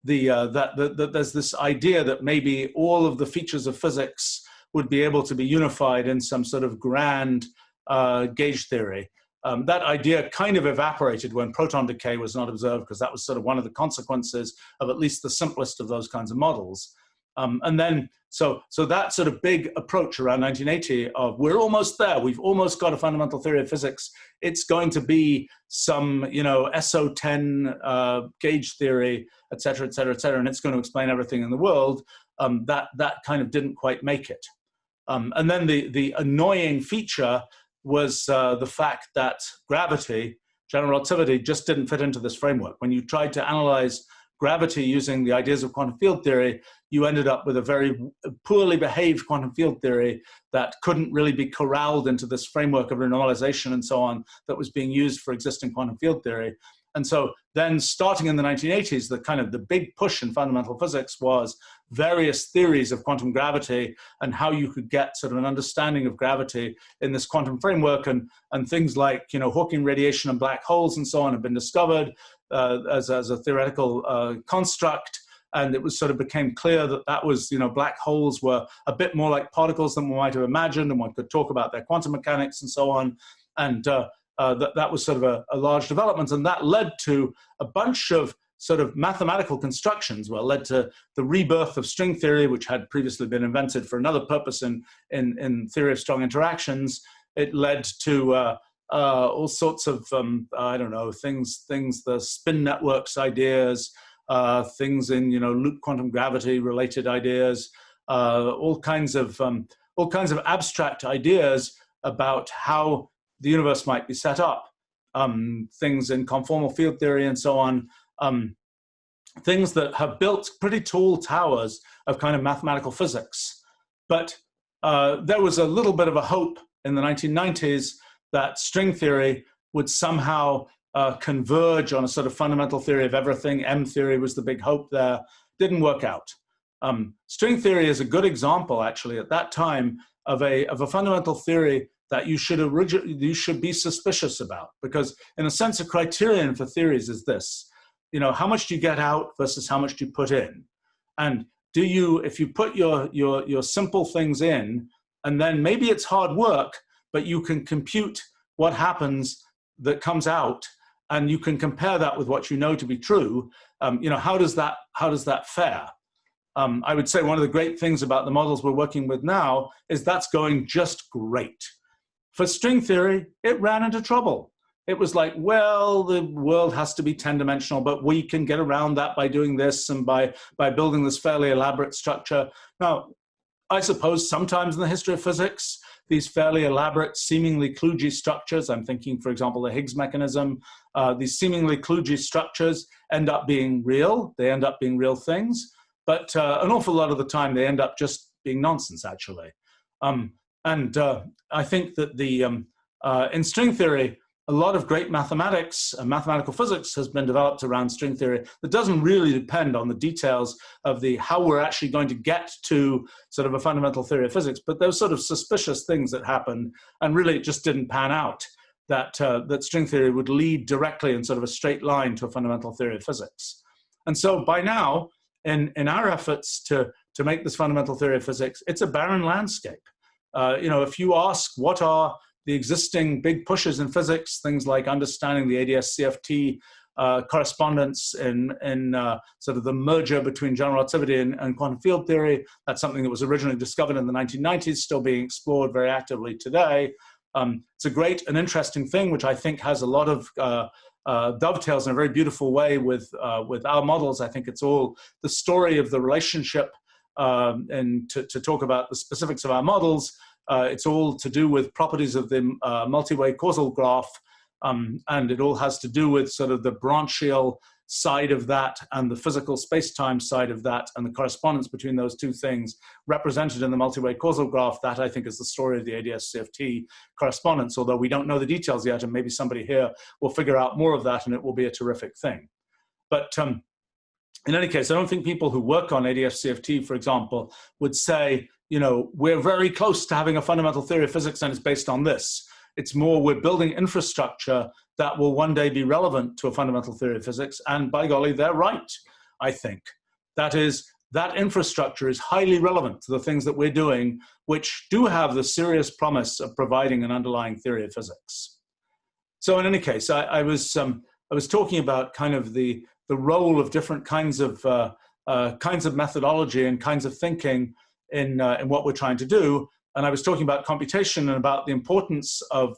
There's this idea that maybe all of the features of physics would be able to be unified in some sort of grand gauge theory. That idea kind of evaporated when proton decay was not observed, because that was sort of one of the consequences of at least the simplest of those kinds of models. And then, so that sort of big approach around 1980 of we're almost there, we've almost got a fundamental theory of physics, it's going to be some, SO10 gauge theory, et cetera, and it's going to explain everything in the world, that kind of didn't quite make it. And then the annoying feature was the fact that gravity, general relativity, just didn't fit into this framework. When you tried to analyze gravity using the ideas of quantum field theory, you ended up with a very poorly behaved quantum field theory that couldn't really be corralled into this framework of renormalization and so on that was being used for existing quantum field theory. And so then starting in the 1980s, the big push in fundamental physics was various theories of quantum gravity and how you could get sort of an understanding of gravity in this quantum framework, and things like, Hawking radiation and black holes and so on have been discovered as a theoretical construct. And it was sort of became clear that was, black holes were a bit more like particles than one might have imagined, and one could talk about their quantum mechanics and so on. And that was sort of a large development, and that led to a bunch of sort of mathematical constructions. Well, led to the rebirth of string theory, which had previously been invented for another purpose in theory of strong interactions. It led to all sorts of things, the spin networks ideas, things in loop quantum gravity related ideas, all kinds of abstract ideas about how the universe might be set up, things in conformal field theory and so on, things that have built pretty tall towers of kind of mathematical physics. But there was a little bit of a hope in the 1990s that string theory would somehow converge on a sort of fundamental theory of everything. M theory was the big hope there. Didn't work out. String theory is a good example, actually, at that time of a fundamental theory that you should be suspicious about, because in a sense, a criterion for theories is this: how much do you get out versus how much do you put in, and if you put your simple things in, and then maybe it's hard work, but you can compute what happens that comes out, and you can compare that with what you know to be true. How does that fare? I would say one of the great things about the models we're working with now is that's going just great. For string theory, it ran into trouble. It was like, well, the world has to be 10-dimensional, but we can get around that by doing this and by building this fairly elaborate structure. Now, I suppose sometimes in the history of physics, these fairly elaborate, seemingly kludgy structures, I'm thinking, for example, the Higgs mechanism, these seemingly kludgy structures end up being real. They end up being real things. But an awful lot of the time, they end up just being nonsense, actually. I think that in string theory, a lot of great mathematics and mathematical physics has been developed around string theory that doesn't really depend on the details of how we're actually going to get to sort of a fundamental theory of physics, but those sort of suspicious things that happened, and really it just didn't pan out, that string theory would lead directly in sort of a straight line to a fundamental theory of physics. And so by now, in our efforts to make this fundamental theory of physics, it's a barren landscape. If you ask what are the existing big pushes in physics, things like understanding the ADS-CFT correspondence in sort of the merger between general relativity and quantum field theory. That's something that was originally discovered in the 1990s, still being explored very actively today. It's a great and interesting thing, which I think has a lot of dovetails in a very beautiful way with our models. I think it's all the story of the relationship, and to talk about the specifics of our models, it's all to do with properties of the multi-way causal graph, and it all has to do with sort of the branchial side of that and the physical space-time side of that and the correspondence between those two things represented in the multi-way causal graph. That, I think, is the story of the ADS-CFT correspondence, although we don't know the details yet, and maybe somebody here will figure out more of that and it will be a terrific thing. But in any case, I don't think people who work on ADS-CFT, for example, would say, you know, we're very close to having a fundamental theory of physics and it's based on this. It's more we're building infrastructure that will one day be relevant to a fundamental theory of physics. And by golly, they're right, I think. That is, that infrastructure is highly relevant to the things that we're doing, which do have the serious promise of providing an underlying theory of physics. So in any case, I was talking about kind of the role of different kinds of methodology and kinds of thinking in what we're trying to do. And I was talking about computation and about the importance of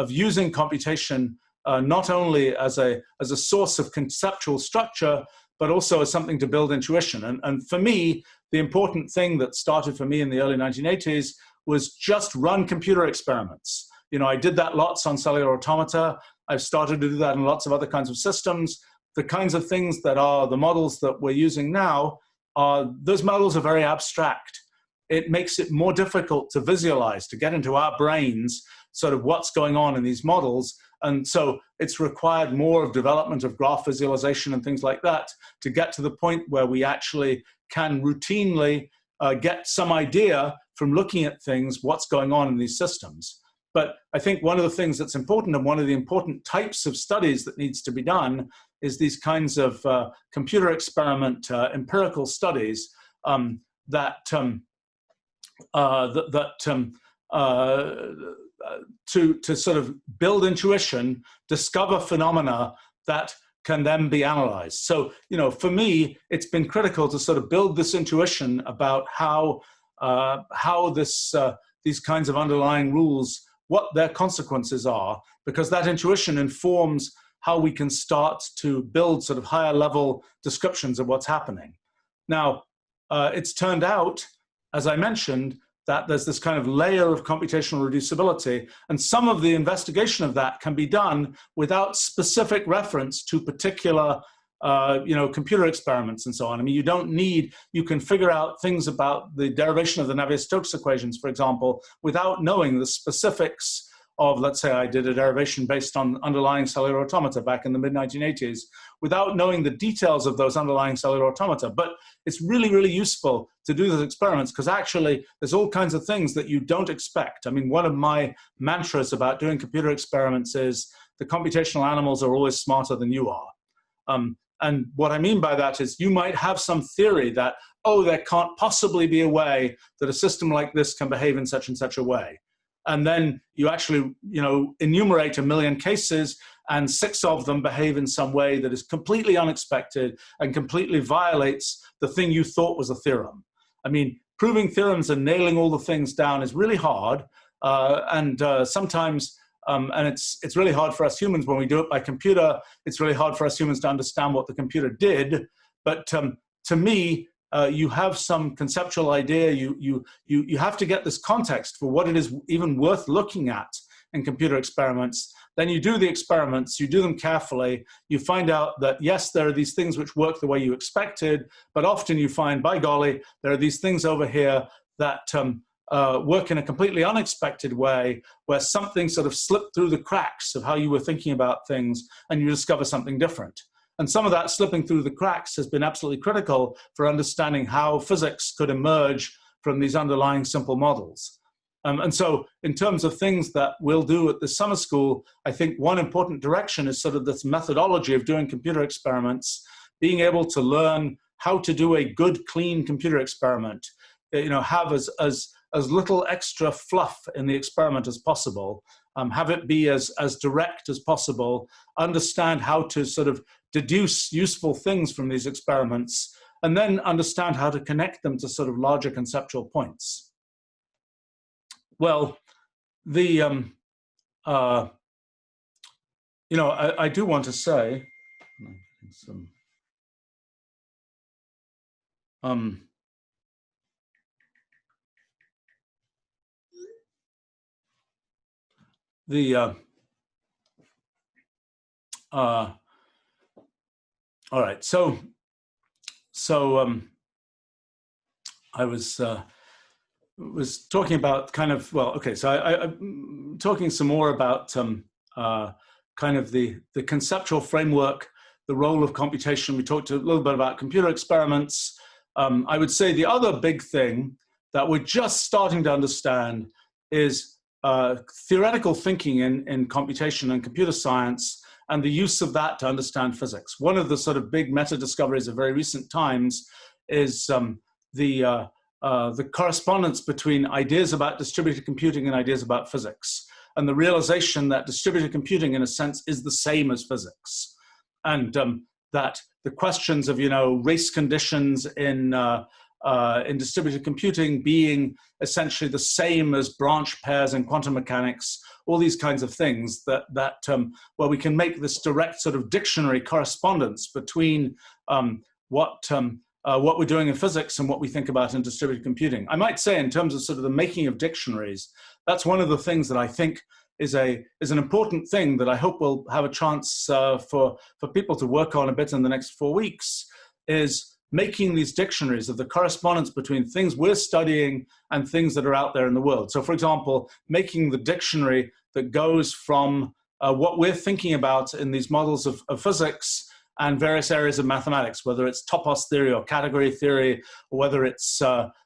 using computation not only as a source of conceptual structure, but also as something to build intuition. And for me, the important thing that started for me in the early 1980s was just run computer experiments. You know, I did that lots on cellular automata. I've started to do that in lots of other kinds of systems. The kinds of things that are the models that we're using now, those models are very abstract. It makes it more difficult to visualize, to get into our brains, sort of what's going on in these models. And so it's required more of development of graph visualization and things like that to get to the point where we actually can routinely get some idea from looking at things, what's going on in these systems. But I think one of the things that's important, and one of the important types of studies that needs to be done, is these kinds of computer experiment empirical studies to sort of build intuition, discover phenomena that can then be analyzed. So, you know, for me, it's been critical to sort of build this intuition about how these kinds of underlying rules, what their consequences are, because that intuition informs how we can start to build sort of higher level descriptions of what's happening. Now, it's turned out, as I mentioned, that there's this kind of layer of computational reducibility, and some of the investigation of that can be done without specific reference to particular computer experiments and so on. I mean, you can figure out things about the derivation of the Navier-Stokes equations, for example, without knowing the specifics of, let's say I did a derivation based on underlying cellular automata back in the mid-1980s, without knowing the details of those underlying cellular automata. But it's really, really useful to do those experiments because actually there's all kinds of things that you don't expect. I mean, one of my mantras about doing computer experiments is the computational animals are always smarter than you are. And what I mean by that is you might have some theory that, oh, there can't possibly be a way that a system like this can behave in such and such a way. And then you actually, enumerate 1 million cases and 6 of them behave in some way that is completely unexpected and completely violates the thing you thought was a theorem. I mean, proving theorems and nailing all the things down is really hard. Sometimes, and it's really hard for us humans when we do it by computer. It's really hard for us humans to understand what the computer did. But to me, you have some conceptual idea. You have to get this context for what it is even worth looking at in computer experiments. Then you do the experiments, you do them carefully, you find out that yes, there are these things which work the way you expected, but often you find, by golly, there are these things over here that work in a completely unexpected way, where something sort of slipped through the cracks of how you were thinking about things, and you discover something different. And some of that slipping through the cracks has been absolutely critical for understanding how physics could emerge from these underlying simple models. And so in terms of things that we'll do at the summer school, I think one important direction is sort of this methodology of doing computer experiments, being able to learn how to do a good, clean computer experiment, have as little extra fluff in the experiment as possible, have it be as direct as possible, understand how to sort of deduce useful things from these experiments, and then understand how to connect them to sort of larger conceptual points. Well, the you know, I do want to say some, all right, so I was talking about kind of, well, okay, so I'm talking some more about kind of the conceptual framework, the role of computation. We talked a little bit about computer experiments. I would say the other big thing that we're just starting to understand is theoretical thinking in computation and computer science, and the use of that to understand physics. One of the sort of big meta-discoveries of very recent times is the correspondence between ideas about distributed computing and ideas about physics, and the realization that distributed computing, in a sense, is the same as physics, and that the questions of, you know, race conditions in distributed computing being essentially the same as branch pairs in quantum mechanics, all these kinds of things, where we can make this direct sort of dictionary correspondence between what we're doing in physics and what we think about in distributed computing. I might say, in terms of sort of the making of dictionaries, that's one of the things that I think is an important thing that I hope we'll have a chance for people to work on a bit in the next 4 weeks, is making these dictionaries of the correspondence between things we're studying and things that are out there in the world. So, for example, making the dictionary that goes from what we're thinking about in these models of physics and various areas of mathematics, whether it's topos theory or category theory, or whether it's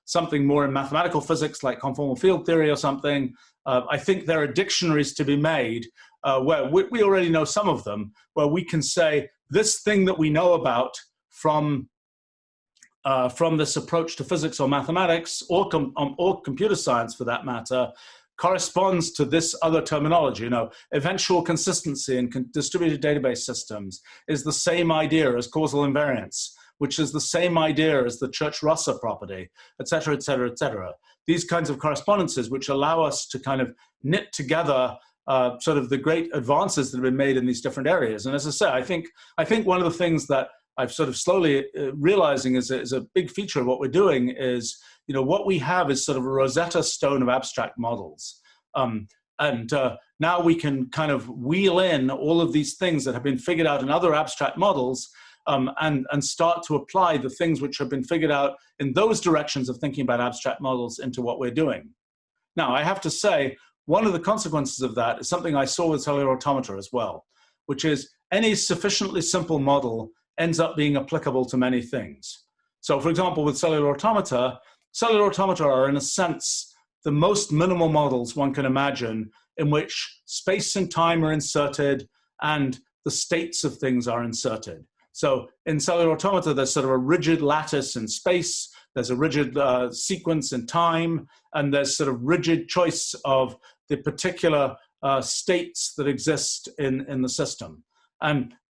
something more in mathematical physics like conformal field theory or something. I think there are dictionaries to be made where we already know some of them, where we can say this thing that we know about from this approach to physics or mathematics or computer science, for that matter, corresponds to this other terminology. You know, eventual consistency in distributed database systems is the same idea as causal invariance, which is the same idea as the Church-Russell property, et cetera, et cetera, et cetera. These kinds of correspondences which allow us to kind of knit together sort of the great advances that have been made in these different areas. And as I say, I think one of the things that I've sort of slowly realizing is a big feature of what we're doing is, you know, what we have is sort of a Rosetta Stone of abstract models. Now we can kind of wheel in all of these things that have been figured out in other abstract models and start to apply the things which have been figured out in those directions of thinking about abstract models into what we're doing. Now, I have to say, one of the consequences of that is something I saw with cellular automata as well, which is any sufficiently simple model ends up being applicable to many things. So, for example, with cellular automata are, in a sense, the most minimal models one can imagine, in which space and time are inserted and the states of things are inserted. So in cellular automata, there's sort of a rigid lattice in space, there's a rigid sequence in time, and there's sort of rigid choice of the particular states that exist in the system.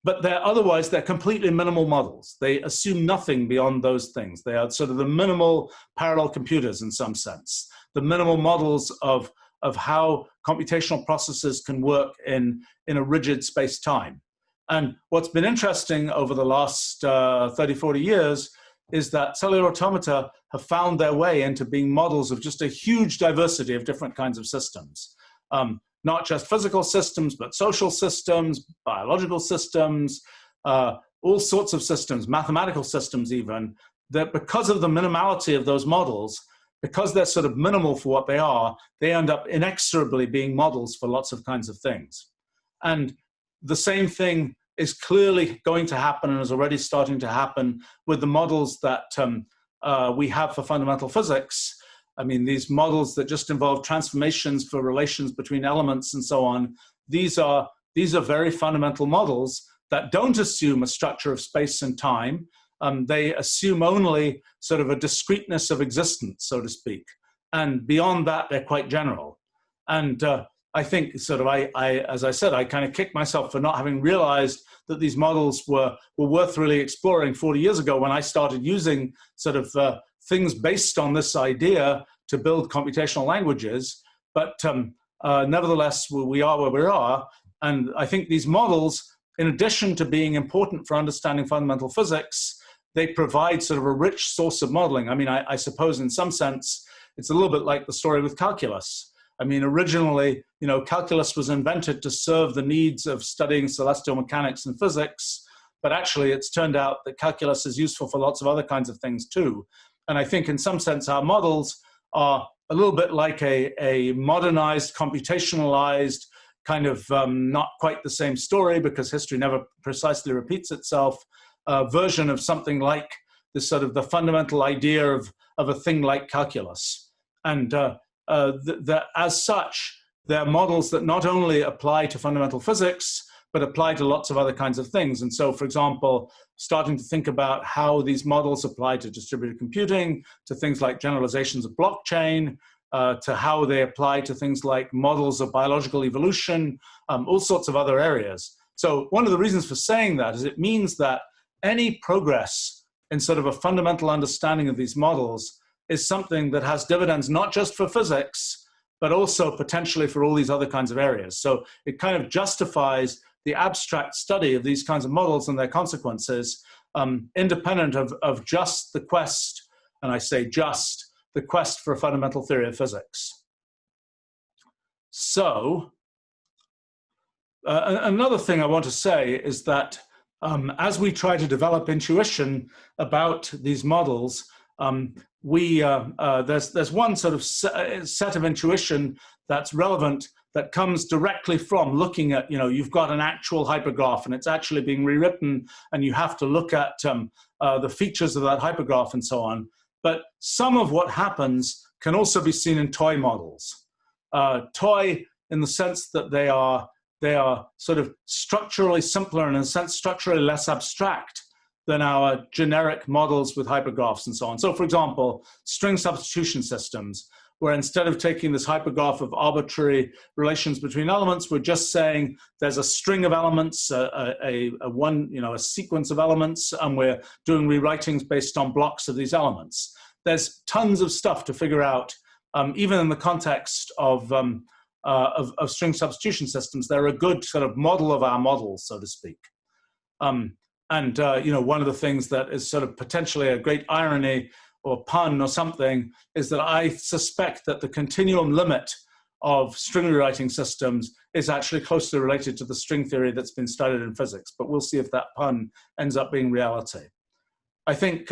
But otherwise, they're completely minimal models. They assume nothing beyond those things. They are sort of the minimal parallel computers in some sense, the minimal models of how computational processes can work in a rigid space-time. And what's been interesting over the last 30, 40 years is that cellular automata have found their way into being models of just a huge diversity of different kinds of systems. Not just physical systems, but social systems, biological systems, all sorts of systems, mathematical systems even, that because of the minimality of those models, because they're sort of minimal for what they end up inexorably being models for lots of kinds of things. And the same thing is clearly going to happen and is already starting to happen with the models that we have for fundamental physics. I mean, these models that just involve transformations for relations between elements and so on, these are very fundamental models that don't assume a structure of space and time. They assume only sort of a discreteness of existence, so to speak. And beyond that, they're quite general. And I think sort of as I said, I kind of kicked myself for not having realized that these models were worth really exploring 40 years ago when I started using sort of things based on this idea to build computational languages. But nevertheless, we are where we are. And I think these models, in addition to being important for understanding fundamental physics, they provide sort of a rich source of modeling. I mean, I suppose in some sense, it's a little bit like the story with calculus. I mean, originally, calculus was invented to serve the needs of studying celestial mechanics and physics, but actually it's turned out that calculus is useful for lots of other kinds of things too. And I think in some sense, our models are a little bit like a modernized, computationalized, kind of not quite the same story, because history never precisely repeats itself, version of something like this sort of the fundamental idea of a thing like calculus. And as such, they're models that not only apply to fundamental physics, but apply to lots of other kinds of things. And so, for example, starting to think about how these models apply to distributed computing, to things like generalizations of blockchain, to how they apply to things like models of biological evolution, all sorts of other areas. So one of the reasons for saying that is it means that any progress in sort of a fundamental understanding of these models is something that has dividends not just for physics, but also potentially for all these other kinds of areas. So it kind of justifies the abstract study of these kinds of models and their consequences, independent of just the quest, and I say just, the quest for a fundamental theory of physics. So another thing I want to say is that as we try to develop intuition about these models, there's one sort of set of intuition that's relevant that comes directly from looking at, you've got an actual hypergraph and it's actually being rewritten, and you have to look at the features of that hypergraph and so on. But some of what happens can also be seen in toy models. Toy in the sense that they are sort of structurally simpler and in a sense structurally less abstract than our generic models with hypergraphs and so on. So for example, string substitution systems, where instead of taking this hypergraph of arbitrary relations between elements, we're just saying there's a string of elements, a sequence of elements, and we're doing rewritings based on blocks of these elements. There's tons of stuff to figure out, even in the context of string substitution systems. They're a good sort of model of our models, so to speak. One of the things that is sort of potentially a great irony or pun or something is that I suspect that the continuum limit of string rewriting systems is actually closely related to the string theory that's been studied in physics, but we'll see if that pun ends up being reality. I think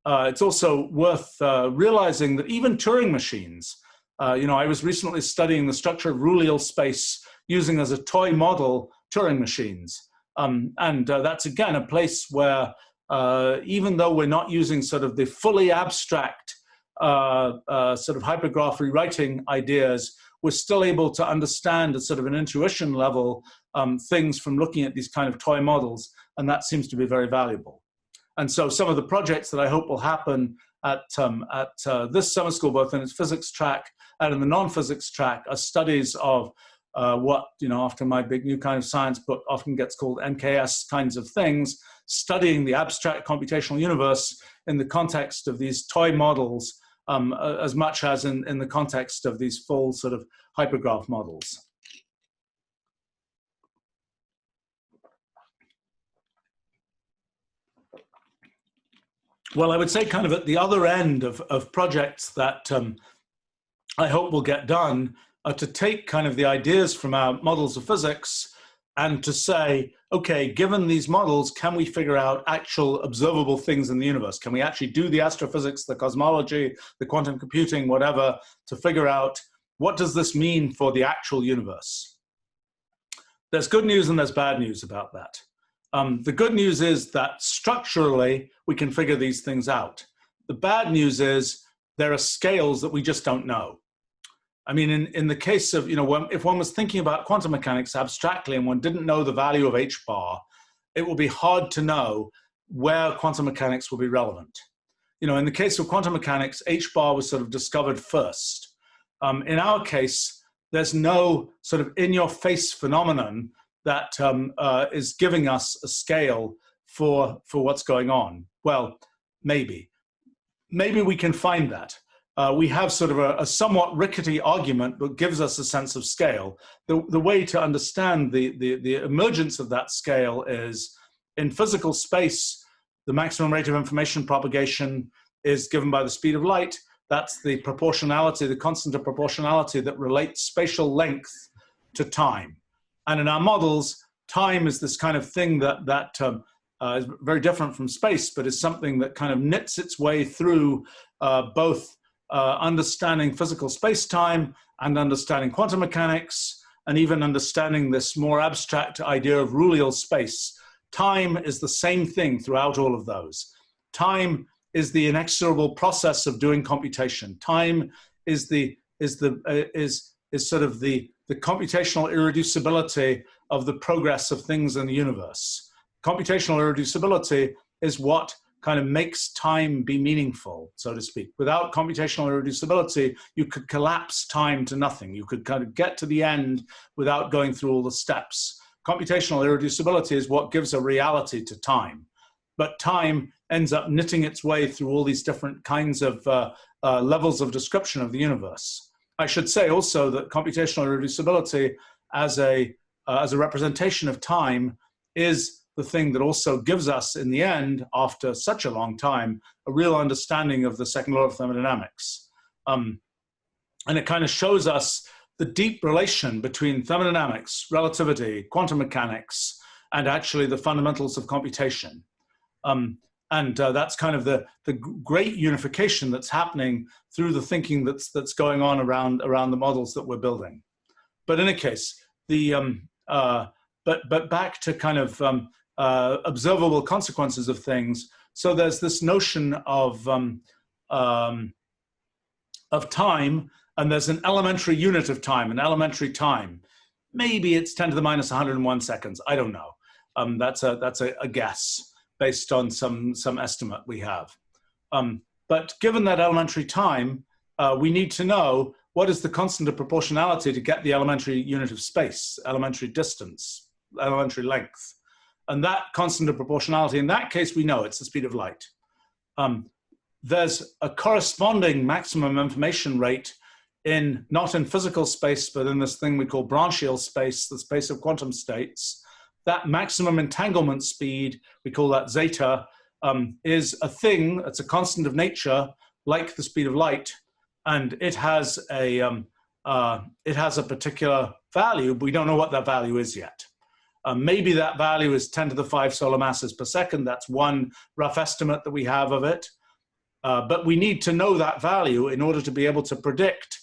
it's also worth realizing that even Turing machines, I was recently studying the structure of Rullial space using as a toy model Turing machines. That's again a place where even though we're not using sort of the fully abstract sort of hypergraph rewriting ideas, we're still able to understand at sort of an intuition level things from looking at these kind of toy models, and that seems to be very valuable. And so some of the projects that I hope will happen at this summer school, both in its physics track and in the non-physics track, are studies of what, after my big new kind of science book often gets called NKS kinds of things, studying the abstract computational universe in the context of these toy models as much as in the context of these full sort of hypergraph models. Well, I would say kind of at the other end of projects that I hope will get done are to take kind of the ideas from our models of physics and to say, okay, given these models, can we figure out actual observable things in the universe? Can we actually do the astrophysics, the cosmology, the quantum computing, whatever, to figure out what does this mean for the actual universe? There's good news and there's bad news about that. The good news is that structurally, we can figure these things out. The bad news is there are scales that we just don't know. I mean, in the case of, if one was thinking about quantum mechanics abstractly and one didn't know the value of h bar, it will be hard to know where quantum mechanics will be relevant. In the case of quantum mechanics, h bar was sort of discovered first. In our case, there's no sort of in-your-face phenomenon that is giving us a scale for what's going on. Well, maybe we can find that. we have sort of a somewhat rickety argument that gives us a sense of scale. The way to understand the emergence of that scale is in physical space, the maximum rate of information propagation is given by the speed of light. That's the proportionality, the constant of proportionality that relates spatial length to time. And in our models, time is this kind of thing that is very different from space, but is something that kind of knits its way through both understanding physical space-time and understanding quantum mechanics, and even understanding this more abstract idea of Rullial space. Time is the same thing throughout all of those. Time is the inexorable process of doing computation. Time is sort of the computational irreducibility of the progress of things in the universe. Computational irreducibility is what kind of makes time be meaningful, so to speak. Without computational irreducibility, you could collapse time to nothing. You could kind of get to the end without going through all the steps. Computational irreducibility is what gives a reality to time. But time ends up knitting its way through all these different kinds of levels of description of the universe. I should say also that computational irreducibility as a representation of time is the thing that also gives us, in the end, after such a long time, a real understanding of the second law of thermodynamics. And it kind of shows us the deep relation between thermodynamics, relativity, quantum mechanics, and actually the fundamentals of computation. That's kind of the great unification that's happening through the thinking that's going on around the models that we're building. But in any case, but back to kind of observable consequences of things. So there's this notion of time, and there's an elementary unit of time, an elementary time. Maybe it's 10 to the minus 101 seconds. I don't know. That's a guess based on some estimate we have. But given that elementary time, we need to know what is the constant of proportionality to get the elementary unit of space, elementary distance, elementary length. And that constant of proportionality, in that case, we know it's the speed of light. There's a corresponding maximum information rate not in physical space, but in this thing we call branchial space, the space of quantum states. That maximum entanglement speed, we call that zeta, is a thing, it's a constant of nature, like the speed of light, and it has a particular value, but we don't know what that value is yet. Maybe that value is 10 to the 5 solar masses per second. That's one rough estimate that we have of it. But we need to know that value in order to be able to predict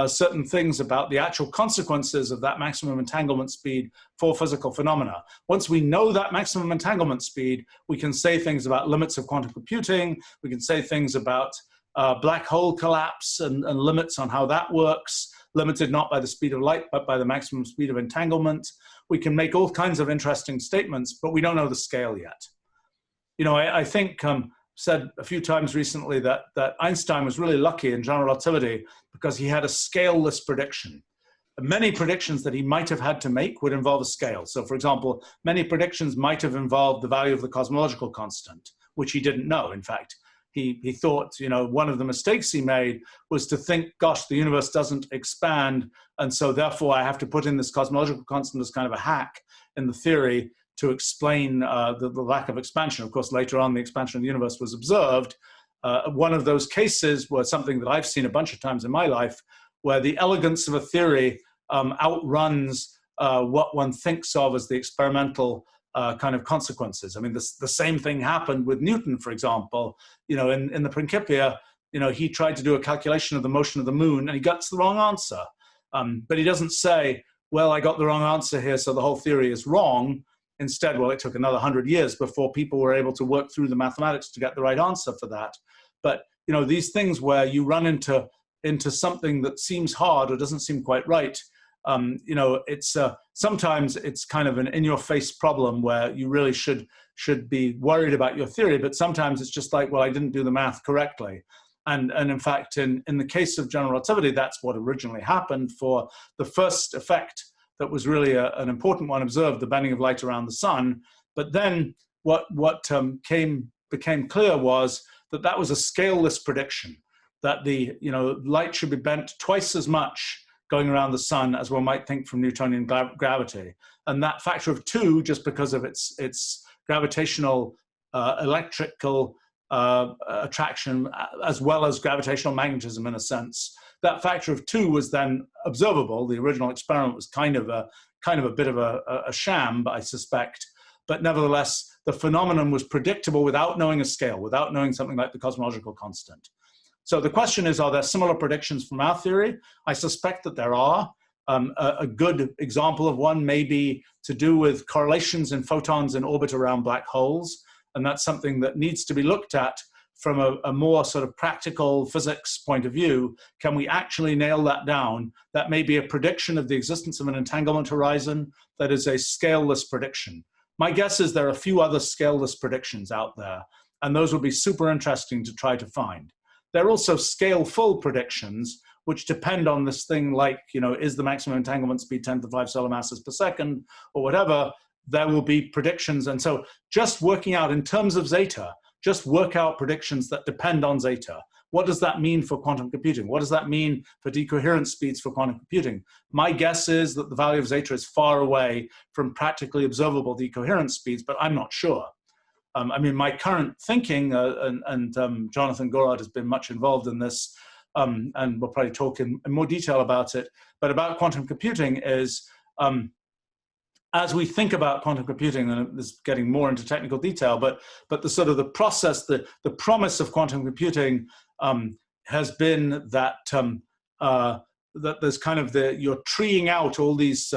certain things about the actual consequences of that maximum entanglement speed for physical phenomena. Once we know that maximum entanglement speed, we can say things about limits of quantum computing. We can say things about black hole collapse and limits on how that works, limited not by the speed of light, but by the maximum speed of entanglement. We can make all kinds of interesting statements, but we don't know the scale yet. You know, I think said a few times recently that Einstein was really lucky in general relativity because he had a scaleless prediction. Many predictions that he might have had to make would involve a scale. So for example, many predictions might have involved the value of the cosmological constant, which he didn't know. In fact, he thought, you know, one of the mistakes he made was to think, gosh, the universe doesn't expand, and so therefore I have to put in this cosmological constant as kind of a hack in the theory to explain the lack of expansion. Of course, later on, the expansion of the universe was observed. One of those cases was something that I've seen a bunch of times in my life, where the elegance of a theory outruns what one thinks of as the experimental kind of consequences. I mean, the same thing happened with Newton, for example. You know, in the Principia, you know, he tried to do a calculation of the motion of the moon, and he got the wrong answer. But he doesn't say, well, I got the wrong answer here, so the whole theory is wrong. Instead, well, it took another 100 years before people were able to work through the mathematics to get the right answer for that. But, you know, these things where you run into something that seems hard or doesn't seem quite right, you know, it's sometimes it's kind of an in-your-face problem where you really should be worried about your theory, but sometimes it's just like, well, I didn't do the math correctly. And in fact, in the case of general relativity, that's what originally happened for the first effect that was really an important one observed, the bending of light around the sun. But then what became clear was that was a scaleless prediction. that the light should be bent twice as much going around the sun as one might think from Newtonian gravity. And that factor of 2, just because of its gravitational electrical attraction, as well as gravitational magnetism in a sense, that factor of 2 was then observable. The original experiment was kind of a bit of a sham, I suspect. But nevertheless, the phenomenon was predictable without knowing a scale, without knowing something like the cosmological constant. So the question is, are there similar predictions from our theory? I suspect that there are. A good example of one may be to do with correlations in photons in orbit around black holes. And that's something that needs to be looked at from a more sort of practical physics point of view. Can we actually nail that down? That may be a prediction of the existence of an entanglement horizon that is a scaleless prediction. My guess is there are a few other scaleless predictions out there, and those would be super interesting to try to find. There are also scale-full predictions, which depend on this thing like, is the maximum entanglement speed 10 to the 5 solar masses per second, or whatever. There will be predictions. And so just working out in terms of zeta, just work out predictions that depend on zeta. What does that mean for quantum computing? What does that mean for decoherence speeds for quantum computing? My guess is that the value of zeta is far away from practically observable decoherence speeds, but I'm not sure. I mean, my current thinking, and Jonathan Gorard has been much involved in this, and we'll probably talk in more detail about it, but about quantum computing is, as we think about quantum computing, and this is getting more into technical detail, but the sort of the process, the promise of quantum computing has been that that there's kind of you're treeing out all these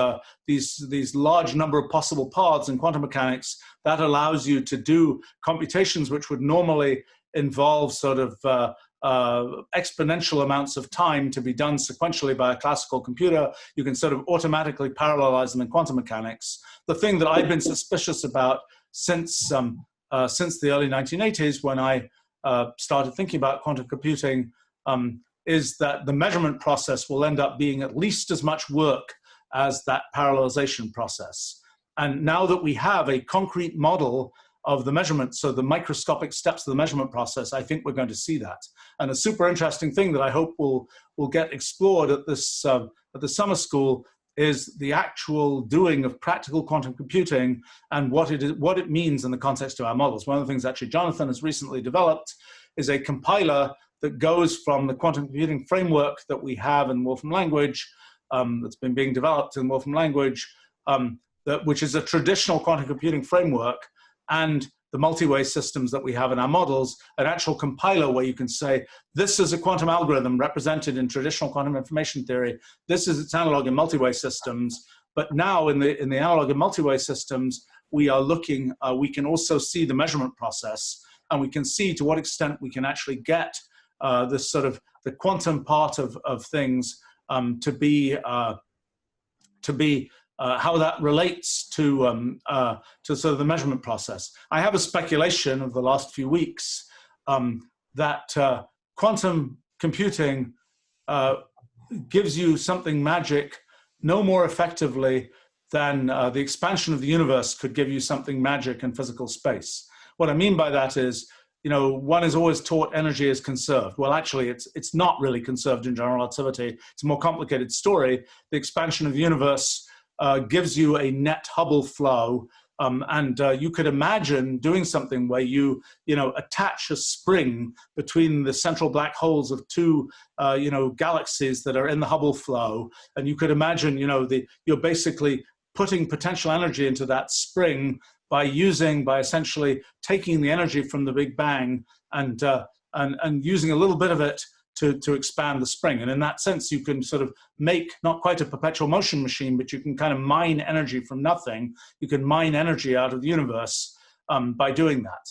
large number of possible paths in quantum mechanics that allows you to do computations which would normally involve sort of exponential amounts of time to be done sequentially by a classical computer. You can sort of automatically parallelize them in quantum mechanics. The thing that I've been suspicious about since the early 1980s, when I started thinking about quantum computing, is that the measurement process will end up being at least as much work as that parallelization process. And now that we have a concrete model of the measurement, so the microscopic steps of the measurement process, I think we're going to see that. And a super interesting thing that I hope will get explored at this at the summer school is the actual doing of practical quantum computing and what it means in the context of our models. One of the things actually Jonathan has recently developed is a compiler that goes from the quantum computing framework that we have in Wolfram language, that's been being developed in Wolfram language, which is a traditional quantum computing framework, and the multi-way systems that we have in our models, an actual compiler where you can say, this is a quantum algorithm represented in traditional quantum information theory, this is its analog in multi-way systems, but now in the analog and multi-way systems, we are looking, we can also see the measurement process, and we can see to what extent we can actually get this sort of the quantum part of things to be how that relates to sort of the measurement process. I have a speculation of the last few weeks that quantum computing gives you something magic no more effectively than the expansion of the universe could give you something magic in physical space. What I mean by that is, one is always taught energy is conserved. Well, actually, it's not really conserved in general relativity. It's a more complicated story. The expansion of the universe gives you a net Hubble flow, and you could imagine doing something where you attach a spring between the central black holes of two galaxies that are in the Hubble flow, and you could imagine you're basically putting potential energy into that spring by essentially taking the energy from the Big Bang and using a little bit of it to expand the spring. And in that sense, you can sort of make not quite a perpetual motion machine, but you can kind of mine energy from nothing. You can mine energy out of the universe by doing that.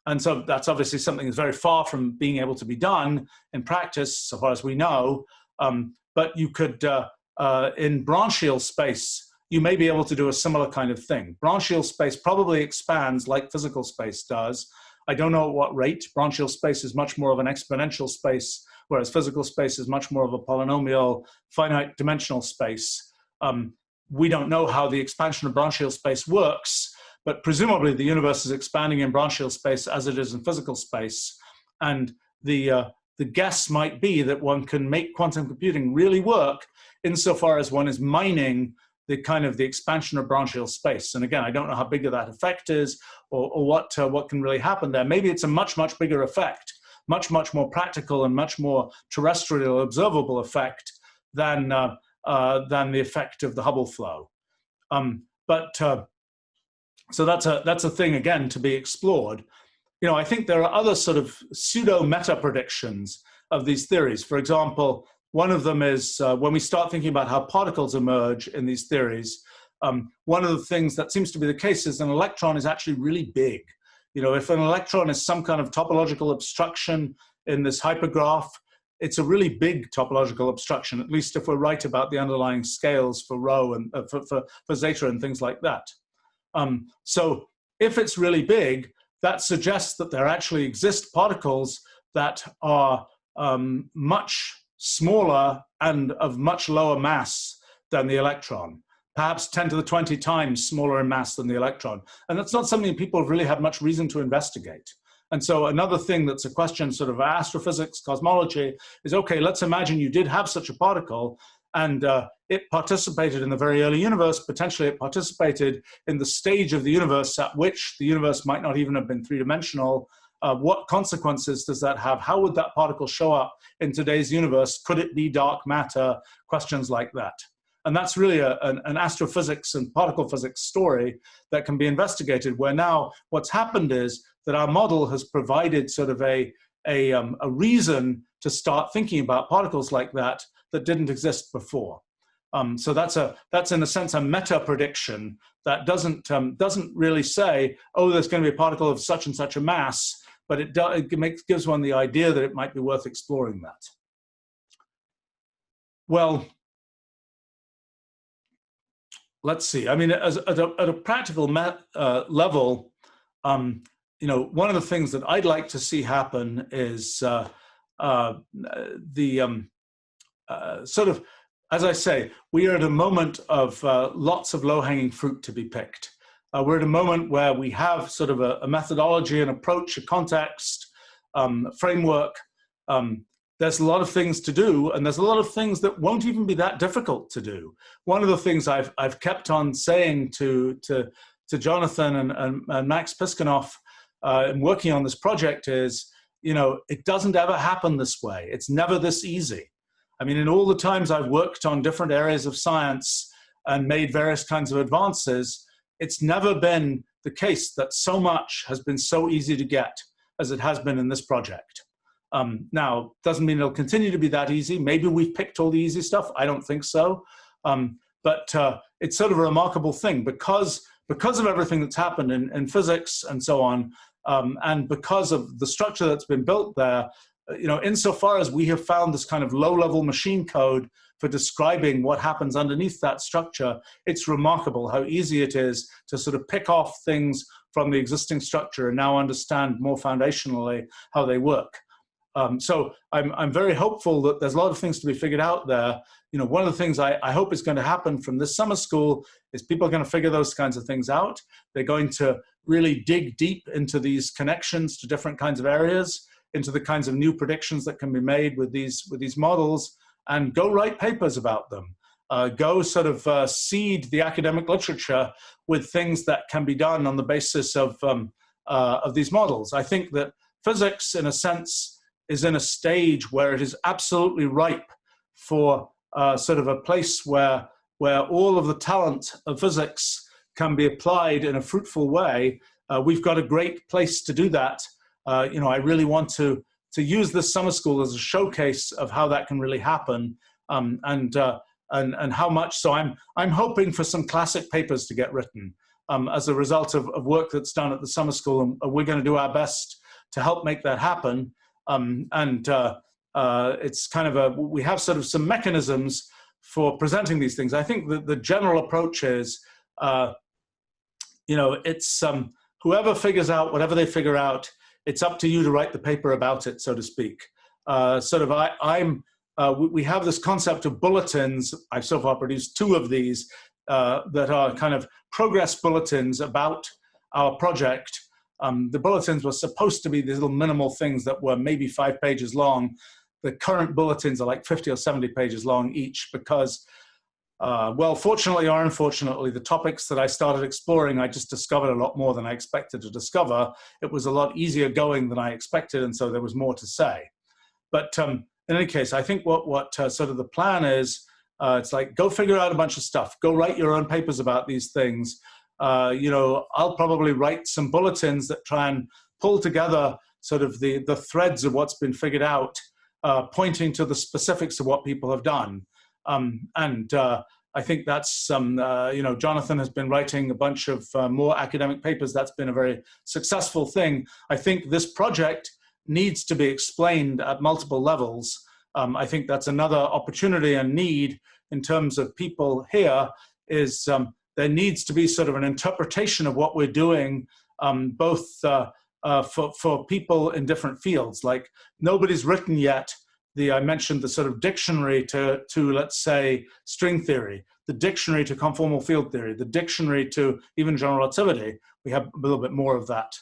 And so that's obviously something that's very far from being able to be done in practice, so far as we know. But you could, in branchial space, you may be able to do a similar kind of thing. Branchial space probably expands like physical space does. I don't know at what rate. Branchial space is much more of an exponential space, whereas physical space is much more of a polynomial, finite dimensional space. We don't know how the expansion of branchial space works, but presumably the universe is expanding in branchial space as it is in physical space. And the the guess might be that one can make quantum computing really work insofar as one is mining the kind of the expansion of branchial space. And again, I don't know how big that effect is, or what can really happen there. Maybe it's a much, much bigger effect, much, much more practical and much more terrestrial observable effect than the effect of the Hubble flow. So that's a thing, again, to be explored. I think there are other sort of pseudo meta predictions of these theories. For example, one of them is when we start thinking about how particles emerge in these theories, one of the things that seems to be the case is an electron is actually really big. If an electron is some kind of topological obstruction in this hypergraph, it's a really big topological obstruction, at least if we're right about the underlying scales for rho and for zeta and things like that. So if it's really big, that suggests that there actually exist particles that are much smaller and of much lower mass than the electron, perhaps 10 to the 20 times smaller in mass than the electron. And that's not something people really have much reason to investigate. And so another thing that's a question sort of astrophysics, cosmology, is, okay, let's imagine you did have such a particle and it participated in the very early universe. Potentially it participated in the stage of the universe at which the universe might not even have been three-dimensional. What consequences does that have? How would that particle show up in today's universe? Could it be dark matter? Questions like that. And that's really an astrophysics and particle physics story that can be investigated, where now what's happened is that our model has provided sort of a reason to start thinking about particles like that didn't exist before. So that's in a sense a meta prediction that doesn't really say, oh, there's going to be a particle of such and such a mass, but it gives one the idea that it might be worth exploring that. Well, let's see. I mean, at a practical level, one of the things that I'd like to see happen is sort of, as I say, we are at a moment of lots of low-hanging fruit to be picked. We're at a moment where we have sort of a methodology, an approach, a context, framework. There's a lot of things to do, and there's a lot of things that won't even be that difficult to do. One of the things I've kept on saying to Jonathan and Max Piskanoff in working on this project is, it doesn't ever happen this way. It's never this easy. I mean, in all the times I've worked on different areas of science and made various kinds of advances, it's never been the case that so much has been so easy to get as it has been in this project. Now, doesn't mean it'll continue to be that easy. Maybe we've picked all the easy stuff. I don't think so. But it's sort of a remarkable thing because of everything that's happened in physics and so on, and because of the structure that's been built there, insofar as we have found this kind of low-level machine code for describing what happens underneath that structure, it's remarkable how easy it is to sort of pick off things from the existing structure and now understand more foundationally how they work. So I'm very hopeful that there's a lot of things to be figured out there. One of the things I hope is going to happen from this summer school is people are going to figure those kinds of things out. They're going to really dig deep into these connections to different kinds of areas, into the kinds of new predictions that can be made with these models, and go write papers about them. Go sort of seed the academic literature with things that can be done on the basis of these models. I think that physics, in a sense, is in a stage where it is absolutely ripe for sort of a place where all of the talent of physics can be applied in a fruitful way. We've got a great place to do that. I really want to use this summer school as a showcase of how that can really happen, and how much. So I'm hoping for some classic papers to get written as a result of work that's done at the summer school, and we're going to do our best to help make that happen. It's kind of we have sort of some mechanisms for presenting these things. I think that the general approach is, it's whoever figures out whatever they figure out, it's up to you to write the paper about it, so to speak. We have this concept of bulletins. I've so far produced 2 of these that are kind of progress bulletins about our project. The bulletins were supposed to be these little minimal things that were maybe 5 pages long. The current bulletins are like 50 or 70 pages long each because, well, fortunately or unfortunately, the topics that I started exploring, I just discovered a lot more than I expected to discover. It was a lot easier going than I expected, and so there was more to say. But in any case, I think what sort of the plan is, it's like, go figure out a bunch of stuff. Go write your own papers about these things. You know, I'll probably write some bulletins that try and pull together sort of the threads of what's been figured out, pointing to the specifics of what people have done. I think that's you know, Jonathan has been writing a bunch of more academic papers. That's been a very successful thing. I think this project needs to be explained at multiple levels. I think that's another opportunity and need in terms of people here is there needs to be sort of an interpretation of what we're doing, both for people in different fields. Like nobody's written yet I mentioned the sort of dictionary to let's say string theory, the dictionary to conformal field theory, the dictionary to even general relativity. We have a little bit more of that.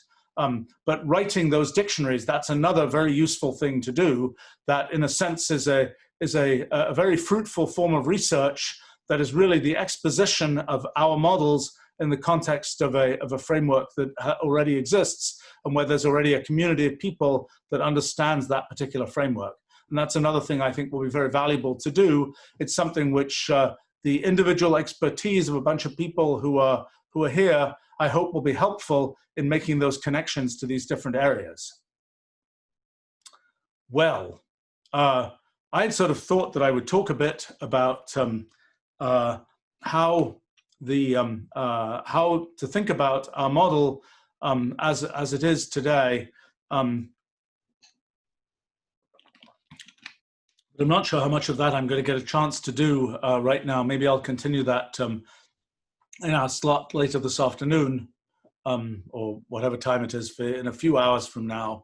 But writing those dictionaries, that's another very useful thing to do. That, in a sense, is a very fruitful form of research that is really the exposition of our models in the context of a framework that already exists and where there's already a community of people that understands that particular framework. And that's another thing I think will be very valuable to do. It's something which the individual expertise of a bunch of people who are here, I hope will be helpful in making those connections to these different areas. Well, I sort of thought that I would talk a bit about how to think about our model as it is today. But I'm not sure how much of that I'm going to get a chance to do right now. Maybe I'll continue that in our slot later this afternoon, or whatever time it is, in a few hours from now.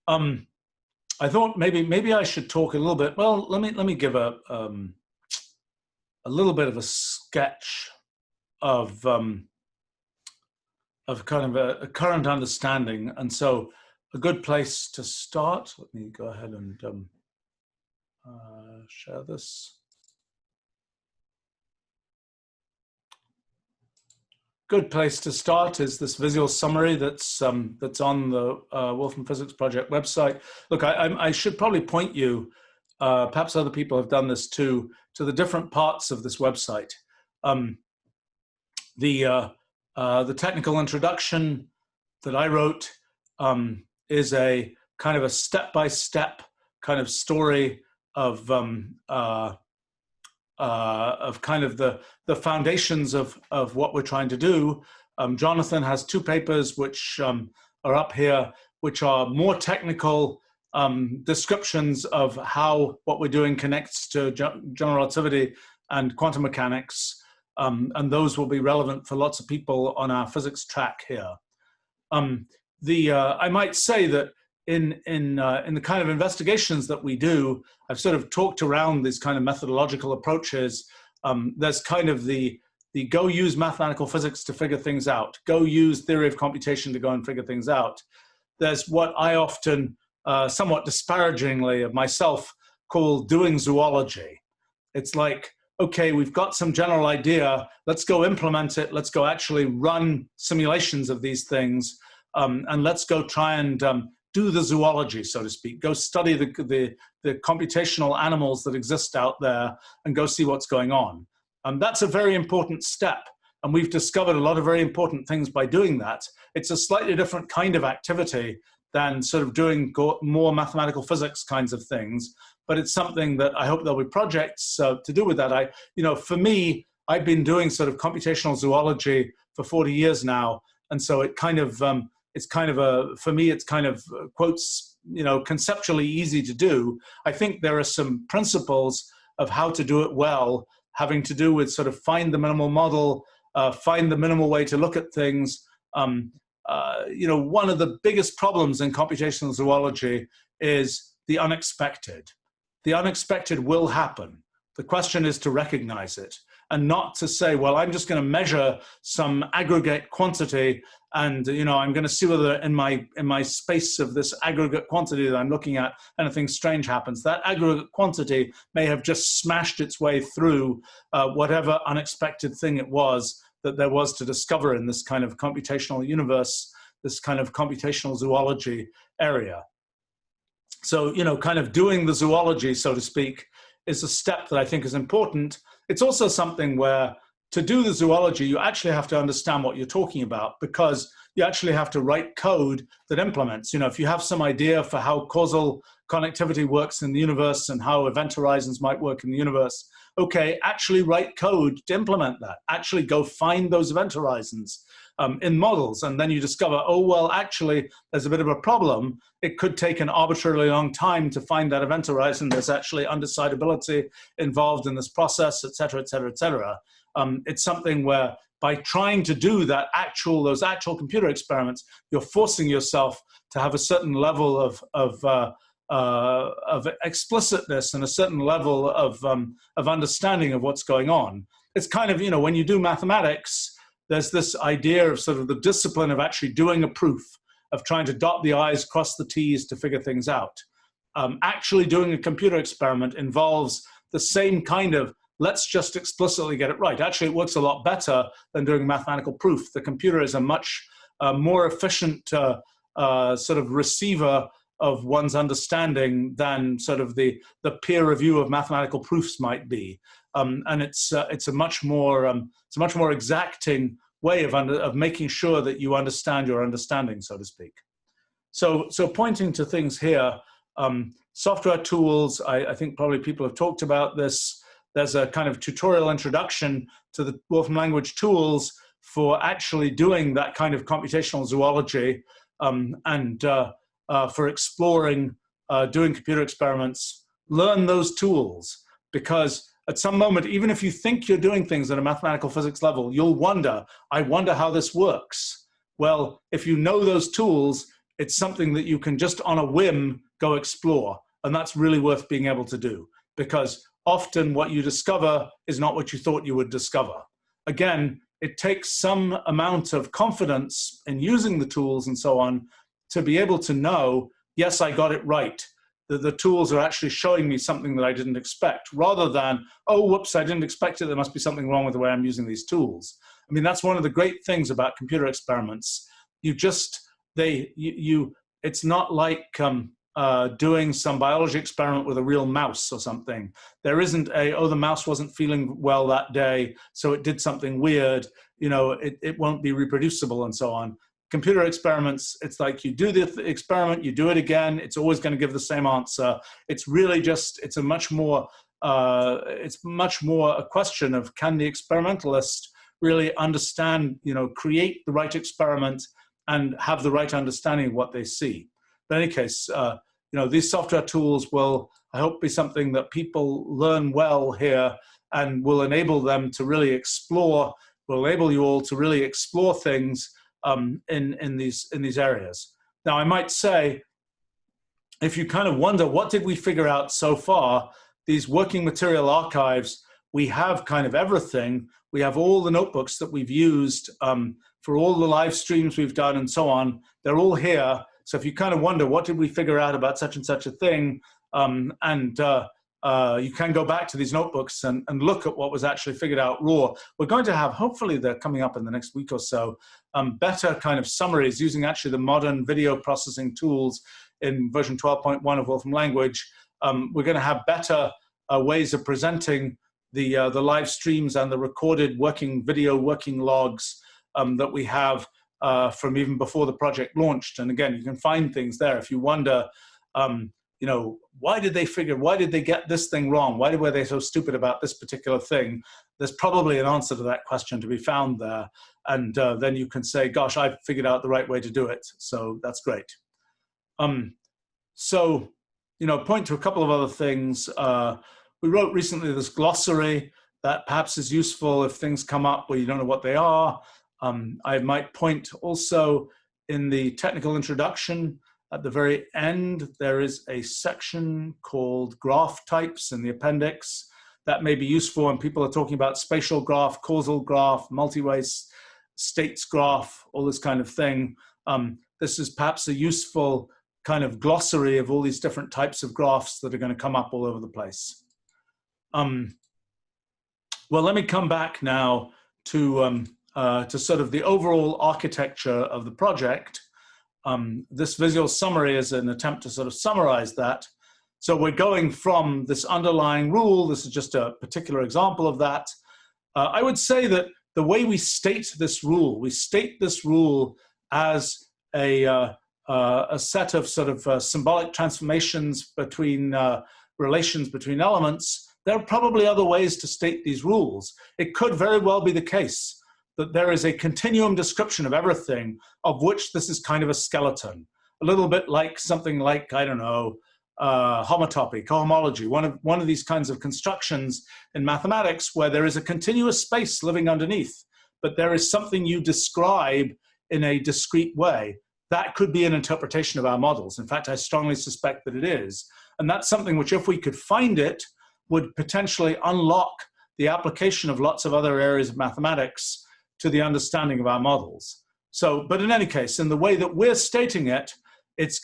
I thought maybe I should talk a little bit. Well, let me give a little bit of a sketch of kind of a current understanding, and so a good place to start. Let me go ahead and share this. Good place to start is this visual summary that's on the Wolfram Physics Project website. Look, I should probably point you, perhaps other people have done this too, to the different parts of this website. The technical introduction that I wrote is a kind of a step-by-step kind of story of kind of the foundations of what we're trying to do. Jonathan has 2 papers which are up here, which are more technical descriptions of how what we're doing connects to general relativity and quantum mechanics, and those will be relevant for lots of people on our physics track here. I might say that in the kind of investigations that we do, I've sort of talked around these kind of methodological approaches. There's kind of the go use mathematical physics to figure things out, go use theory of computation to go and figure things out. There's what I often, somewhat disparagingly of myself, call doing zoology. It's like, okay, we've got some general idea, let's go implement it, let's go actually run simulations of these things, and let's go try and do the zoology, so to speak. Go study the computational animals that exist out there and go see what's going on. That's a very important step. And we've discovered a lot of very important things by doing that. It's a slightly different kind of activity than sort of doing more mathematical physics kinds of things. But it's something that I hope there'll be projects to do with that. For me, I've been doing sort of computational zoology for 40 years now. And so it kind of, for me, it's kind of, quotes, conceptually easy to do. I think there are some principles of how to do it well, having to do with sort of find the minimal model, find the minimal way to look at things. One of the biggest problems in computational zoology is the unexpected. The unexpected will happen. The question is to recognize it. and not to say, well, I'm just going to measure some aggregate quantity, and I'm going to see whether in my space of this aggregate quantity that I'm looking at, anything strange happens. That aggregate quantity may have just smashed its way through whatever unexpected thing it was that there was to discover in this kind of computational universe, this kind of computational zoology area. So, kind of doing the zoology, so to speak, is a step that I think is important. It's also something where to do the zoology, you actually have to understand what you're talking about, because you actually have to write code that implements. If you have some idea for how causal connectivity works in the universe and how event horizons might work in the universe, okay, actually write code to implement that. Actually go find those event horizons in models, and then you discover, oh, well, actually, there's a bit of a problem. It could take an arbitrarily long time to find that event horizon. There's actually undecidability involved in this process, et cetera, et cetera, et cetera. It's something where by trying to do those actual computer experiments, you're forcing yourself to have a certain level of explicitness and a certain level of understanding of what's going on. It's kind of, when you do mathematics, there's this idea of sort of the discipline of actually doing a proof, of trying to dot the I's, cross the T's to figure things out. Actually doing a computer experiment involves the same kind of, let's just explicitly get it right. Actually, it works a lot better than doing mathematical proof. The computer is a much more efficient sort of receiver of one's understanding than sort of the peer review of mathematical proofs might be. And it's a much more exacting way of making sure that you understand your understanding, so to speak. So pointing to things here, software tools, I think probably people have talked about this. There's a kind of tutorial introduction to the Wolfram language tools for actually doing that kind of computational zoology, and for exploring, doing computer experiments. Learn those tools, because at some moment, even if you think you're doing things at a mathematical physics level, you'll wonder, I wonder how this works. Well, if you know those tools, it's something that you can just on a whim go explore. And that's really worth being able to do, because often what you discover is not what you thought you would discover. Again, it takes some amount of confidence in using the tools and so on to be able to know, yes, I got it right. The tools are actually showing me something that I didn't expect, rather than, oh, whoops, I didn't expect it. There must be something wrong with the way I'm using these tools. I mean, that's one of the great things about computer experiments. It's not like doing some biology experiment with a real mouse or something. There isn't the mouse wasn't feeling well that day, so it did something weird. It won't be reproducible and so on. Computer experiments, it's like you do the experiment, you do it again, it's always going to give the same answer. It's really just, it's much more a question of, can the experimentalist really understand, create the right experiment and have the right understanding of what they see. But in any case, these software tools will, I hope, be something that people learn well here, and will enable them to really explore, will enable you all to really explore things in these areas. Now, I might say, if you kind of wonder, what did we figure out so far? These working material archives, we have kind of everything. We have all the notebooks that we've used for all the live streams we've done and so on. They're all here. So if you kind of wonder, what did we figure out about such and such a thing? You can go back to these notebooks and look at what was actually figured out raw. We're going to have, hopefully they're coming up in the next week or so, better kind of summaries using actually the modern video processing tools in version 12.1 of Wolfram language. We're going to have better ways of presenting the live streams and the recorded working logs that we have from even before the project launched. And again, you can find things there if you wonder, why did they get this thing wrong? Why were they so stupid about this particular thing? There's probably an answer to that question to be found there. And then you can say, gosh, I've figured out the right way to do it. So that's great. Point to a couple of other things. We wrote recently this glossary that perhaps is useful if things come up where you don't know what they are. I might point also in the technical introduction. At the very end, there is a section called graph types in the appendix that may be useful when people are talking about spatial graph, causal graph, multi-way states graph, all this kind of thing. This is perhaps a useful kind of glossary of all these different types of graphs that are going to come up all over the place. Well, let me come back now to sort of the overall architecture of the project. This visual summary is an attempt to sort of summarize that. So we're going from this underlying rule. This is just a particular example of that. I would say that the way we state this rule, we state this rule as a set of sort of symbolic transformations between relations between elements. There are probably other ways to state these rules. It could very well be the case that there is a continuum description of everything, of which this is kind of a skeleton, a little bit like something like, I don't know, homotopy, cohomology, one of these kinds of constructions in mathematics where there is a continuous space living underneath, but there is something you describe in a discrete way. That could be an interpretation of our models. In fact, I strongly suspect that it is. And that's something which, if we could find it, would potentially unlock the application of lots of other areas of mathematics to the understanding of our models. So, but in any case, in the way that we're stating it, it's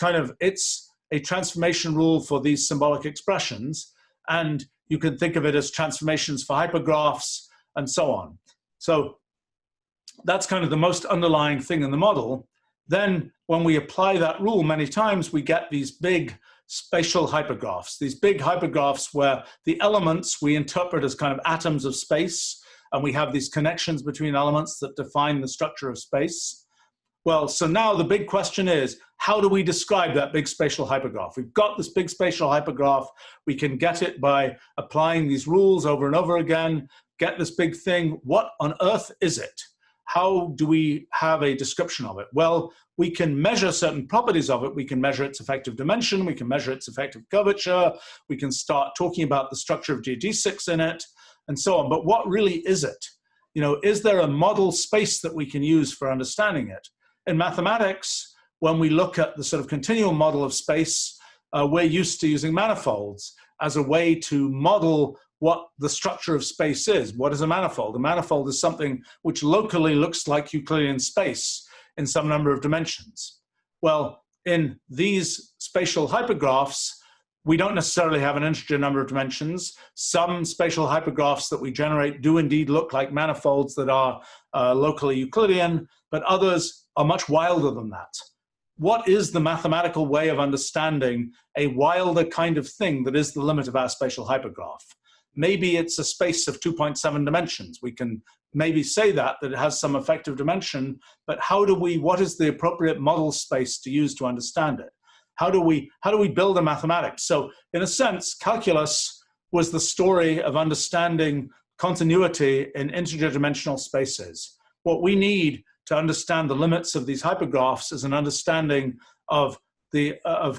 a transformation rule for these symbolic expressions, and you can think of it as transformations for hypergraphs and so on. So that's kind of the most underlying thing in the model. Then when we apply that rule many times, we get these big spatial hypergraphs, these big hypergraphs where the elements we interpret as kind of atoms of space, and we have these connections between elements that define the structure of space. Well, so now the big question is, how do we describe that big spatial hypergraph? We've got this big spatial hypergraph. We can get it by applying these rules over and over again, get this big thing. What on earth is it? How do we have a description of it? Well, we can measure certain properties of it. We can measure its effective dimension. We can measure its effective curvature. We can start talking about the structure of GG6 in it, and so on. But what really is it? You know, is there a model space that we can use for understanding it? In mathematics, when we look at the sort of continuum model of space, we're used to using manifolds as a way to model what the structure of space is. What is a manifold? A manifold is something which locally looks like Euclidean space in some number of dimensions. Well, in these spatial hypergraphs, we don't necessarily have an integer number of dimensions. Some spatial hypergraphs that we generate do indeed look like manifolds that are locally Euclidean, but others are much wilder than that. What is the mathematical way of understanding a wilder kind of thing that is the limit of our spatial hypergraph? Maybe it's a space of 2.7 dimensions. We can maybe say that it has some effective dimension, but what is the appropriate model space to use to understand it? How do we build a mathematics? So in a sense, calculus was the story of understanding continuity in integer dimensional spaces. What we need to understand the limits of these hypergraphs is an understanding of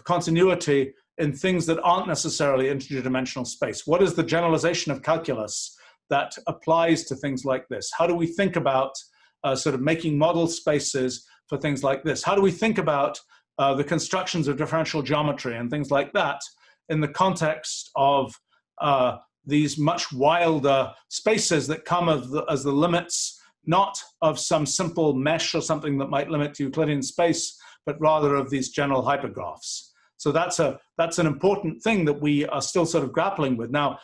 continuity in things that aren't necessarily integer dimensional space. What is the generalization of calculus that applies to things like this? How do we think about sort of making model spaces for things like this? How do we think about the constructions of differential geometry and things like that in the context of these much wilder spaces that come as the limits, not of some simple mesh or something that might limit Euclidean space, but rather of these general hypergraphs. So that's an important thing that we are still sort of grappling with. Now,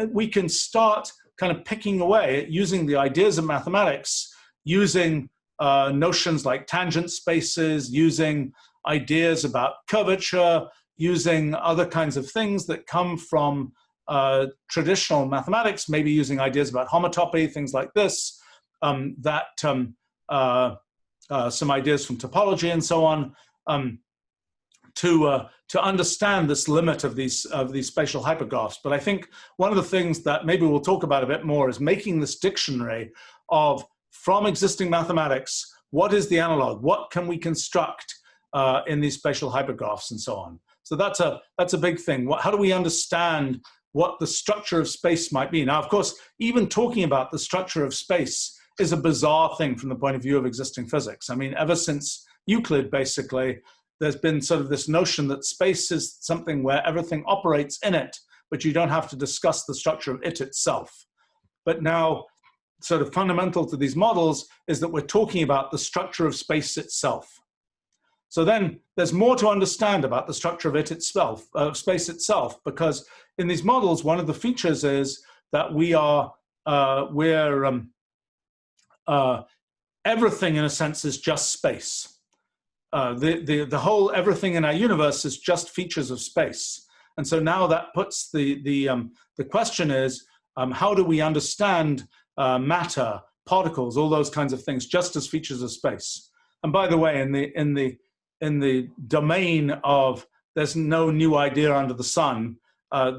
we can start kind of picking away at using the ideas of mathematics, using notions like tangent spaces, using ideas about curvature, using other kinds of things that come from traditional mathematics, maybe using ideas about homotopy, things like this, some ideas from topology and so on, to understand this limit of these spatial hypergraphs. But I think one of the things that maybe we'll talk about a bit more is making this dictionary of, from existing mathematics, what is the analog? What can we construct in these spatial hypergraphs and so on? So that's a big thing. How do we understand what the structure of space might be? Now, of course, even talking about the structure of space is a bizarre thing from the point of view of existing physics. I mean, ever since Euclid, basically, there's been sort of this notion that space is something where everything operates in it, but you don't have to discuss the structure of it itself. But now, sort of fundamental to these models is that we're talking about the structure of space itself. So then there's more to understand about the structure of it itself, space itself, because in these models, one of the features is that everything in a sense is just space. The whole everything in our universe is just features of space. And so now that puts the question is, how do we understand matter, particles, all those kinds of things, just as features of space? And by the way, in the domain of there's no new idea under the sun,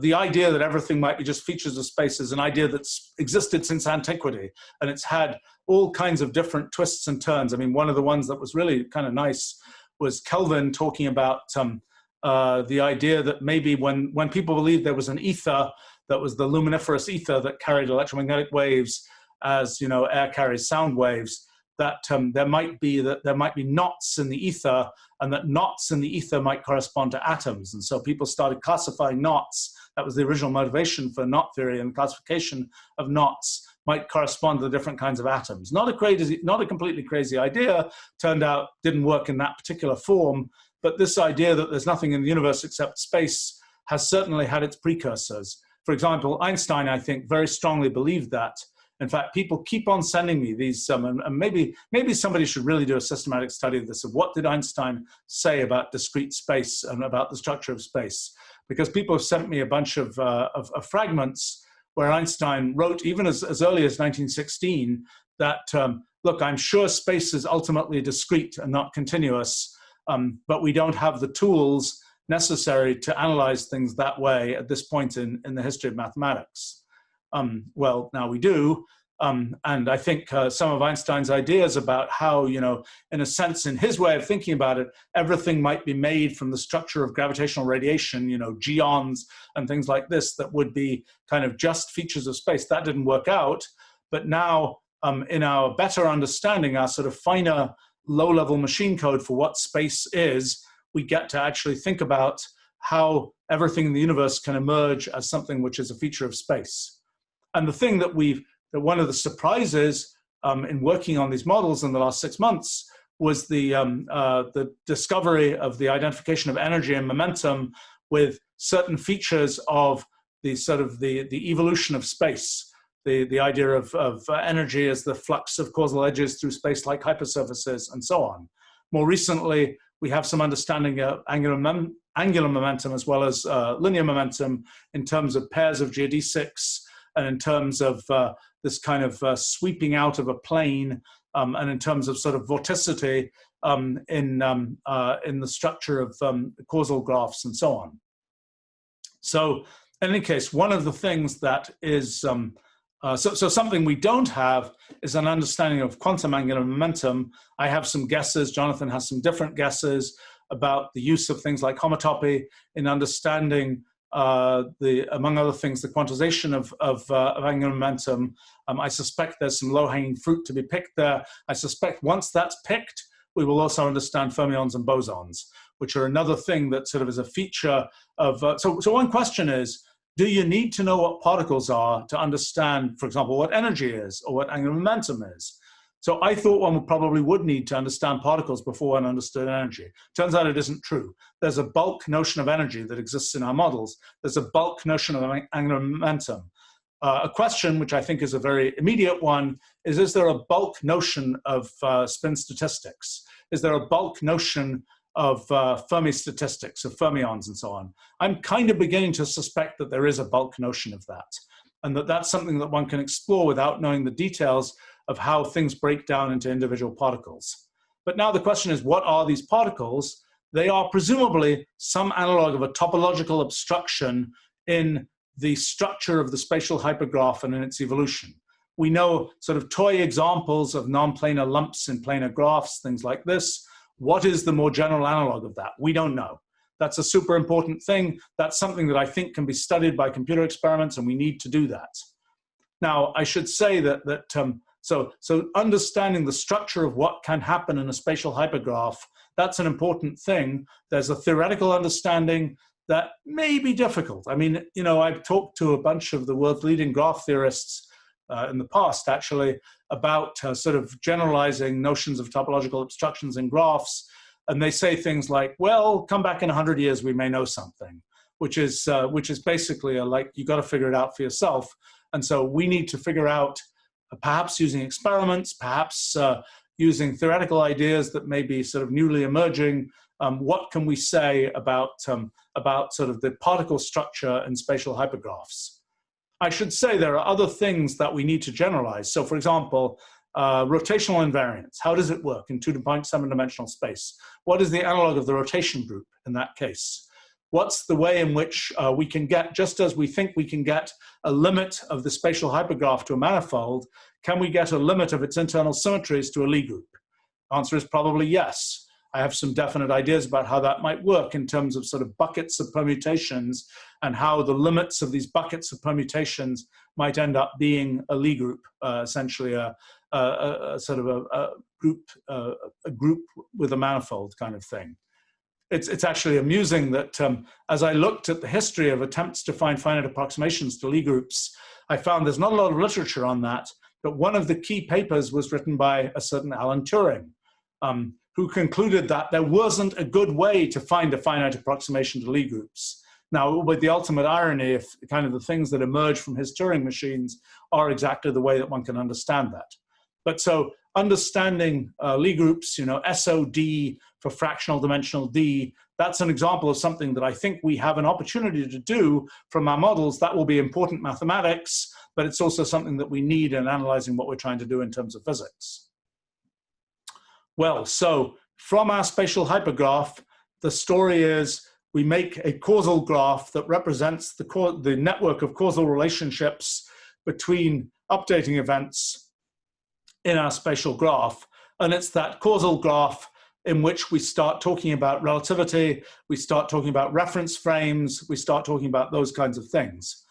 the idea that everything might be just features of space is an idea that's existed since antiquity, and it's had all kinds of different twists and turns. I mean, one of the ones that was really kind of nice was Kelvin talking about the idea that maybe when people believed there was an ether that was the luminiferous ether that carried electromagnetic waves, as you know, air carries sound waves, that there might be knots in the ether, and that knots in the ether might correspond to atoms. And so people started classifying knots. That was the original motivation for knot theory, and classification of knots might correspond to the different kinds of atoms. Not a completely crazy idea. Turned out didn't work in that particular form. But this idea that there's nothing in the universe except space has certainly had its precursors. For example, Einstein, I think, very strongly believed that. In fact, people keep on sending me these, and maybe somebody should really do a systematic study of this, of what did Einstein say about discrete space and about the structure of space. Because people have sent me a bunch of fragments where Einstein wrote, even as early as 1916, that, look, I'm sure space is ultimately discrete and not continuous, but we don't have the tools necessary to analyze things that way at this point in the history of mathematics. Well, now we do, and I think some of Einstein's ideas about how, you know, in a sense, in his way of thinking about it, everything might be made from the structure of gravitational radiation, you know, geons and things like this that would be kind of just features of space. That didn't work out, but now in our better understanding, our sort of finer, low-level machine code for what space is, we get to actually think about how everything in the universe can emerge as something which is a feature of space. And the thing that one of the surprises in working on these models in the last 6 months was the discovery of the identification of energy and momentum with certain features of the sort of the evolution of space. The idea of energy as the flux of causal edges through space like hypersurfaces and so on. More recently, we have some understanding of angular momentum as well as linear momentum in terms of pairs of geodesics, and in terms of this kind of sweeping out of a plane, and in terms of sort of vorticity in the structure of causal graphs and so on. So in any case, one of the things that is, so something we don't have is an understanding of quantum angular momentum. I have some guesses, Jonathan has some different guesses about the use of things like homotopy in understanding among other things, the quantization of angular momentum. I suspect there's some low-hanging fruit to be picked there. I suspect once that's picked, we will also understand fermions and bosons, which are another thing that sort of is a feature of, so one question is, do you need to know what particles are to understand, for example, what energy is or what angular momentum is? So I thought one probably would need to understand particles before one understood energy. Turns out it isn't true. There's a bulk notion of energy that exists in our models. There's a bulk notion of angular momentum. A question, which I think is a very immediate one, is there a bulk notion of spin statistics? Is there a bulk notion of Fermi statistics, of fermions and so on? I'm kind of beginning to suspect that there is a bulk notion of that, and that that's something that one can explore without knowing the details of how things break down into individual particles. But now the question is, what are these particles? They are presumably some analog of a topological obstruction in the structure of the spatial hypergraph and in its evolution. We know sort of toy examples of non-planar lumps in planar graphs, things like this. What is the more general analog of that? We don't know. That's a super important thing. That's something that I think can be studied by computer experiments, and we need to do that. Now, I should say that so understanding the structure of what can happen in a spatial hypergraph, that's an important thing. There's a theoretical understanding, that may be difficult. I mean, you know, I've talked to a bunch of the world's leading graph theorists in the past, actually, about sort of generalizing notions of topological obstructions in graphs. And they say things like, well, come back in 100 years, we may know something, which is basically like, you got to figure it out for yourself. And so we need to figure out, perhaps using experiments, perhaps using theoretical ideas that may be sort of newly emerging, what can we say about sort of the particle structure in spatial hypergraphs? I should say there are other things that we need to generalize. So for example, rotational invariance. How does it work in 2.7-dimensional space? What is the analog of the rotation group in that case? What's the way in which we can get, just as we think we can get a limit of the spatial hypergraph to a manifold, can we get a limit of its internal symmetries to a Lie group? Answer is probably yes. I have some definite ideas about how that might work in terms of sort of buckets of permutations and how the limits of these buckets of permutations might end up being a Lie group, essentially a sort of a group with a manifold kind of thing. It's actually amusing that as I looked at the history of attempts to find finite approximations to Lie groups, I found there's not a lot of literature on that, but one of the key papers was written by a certain Alan Turing, who concluded that there wasn't a good way to find a finite approximation to Lie groups. Now, with the ultimate irony, if kind of the things that emerge from his Turing machines are exactly the way that one can understand that. But so understanding Lie groups, you know, SOD for fractional dimensional D, that's an example of something that I think we have an opportunity to do from our models. That will be important mathematics, but it's also something that we need in analyzing what we're trying to do in terms of physics. Well, so from our spatial hypergraph, the story is we make a causal graph that represents the network of causal relationships between updating events in our spatial graph. And it's that causal graph in which we start talking about relativity, we start talking about reference frames, we start talking about those kinds of things.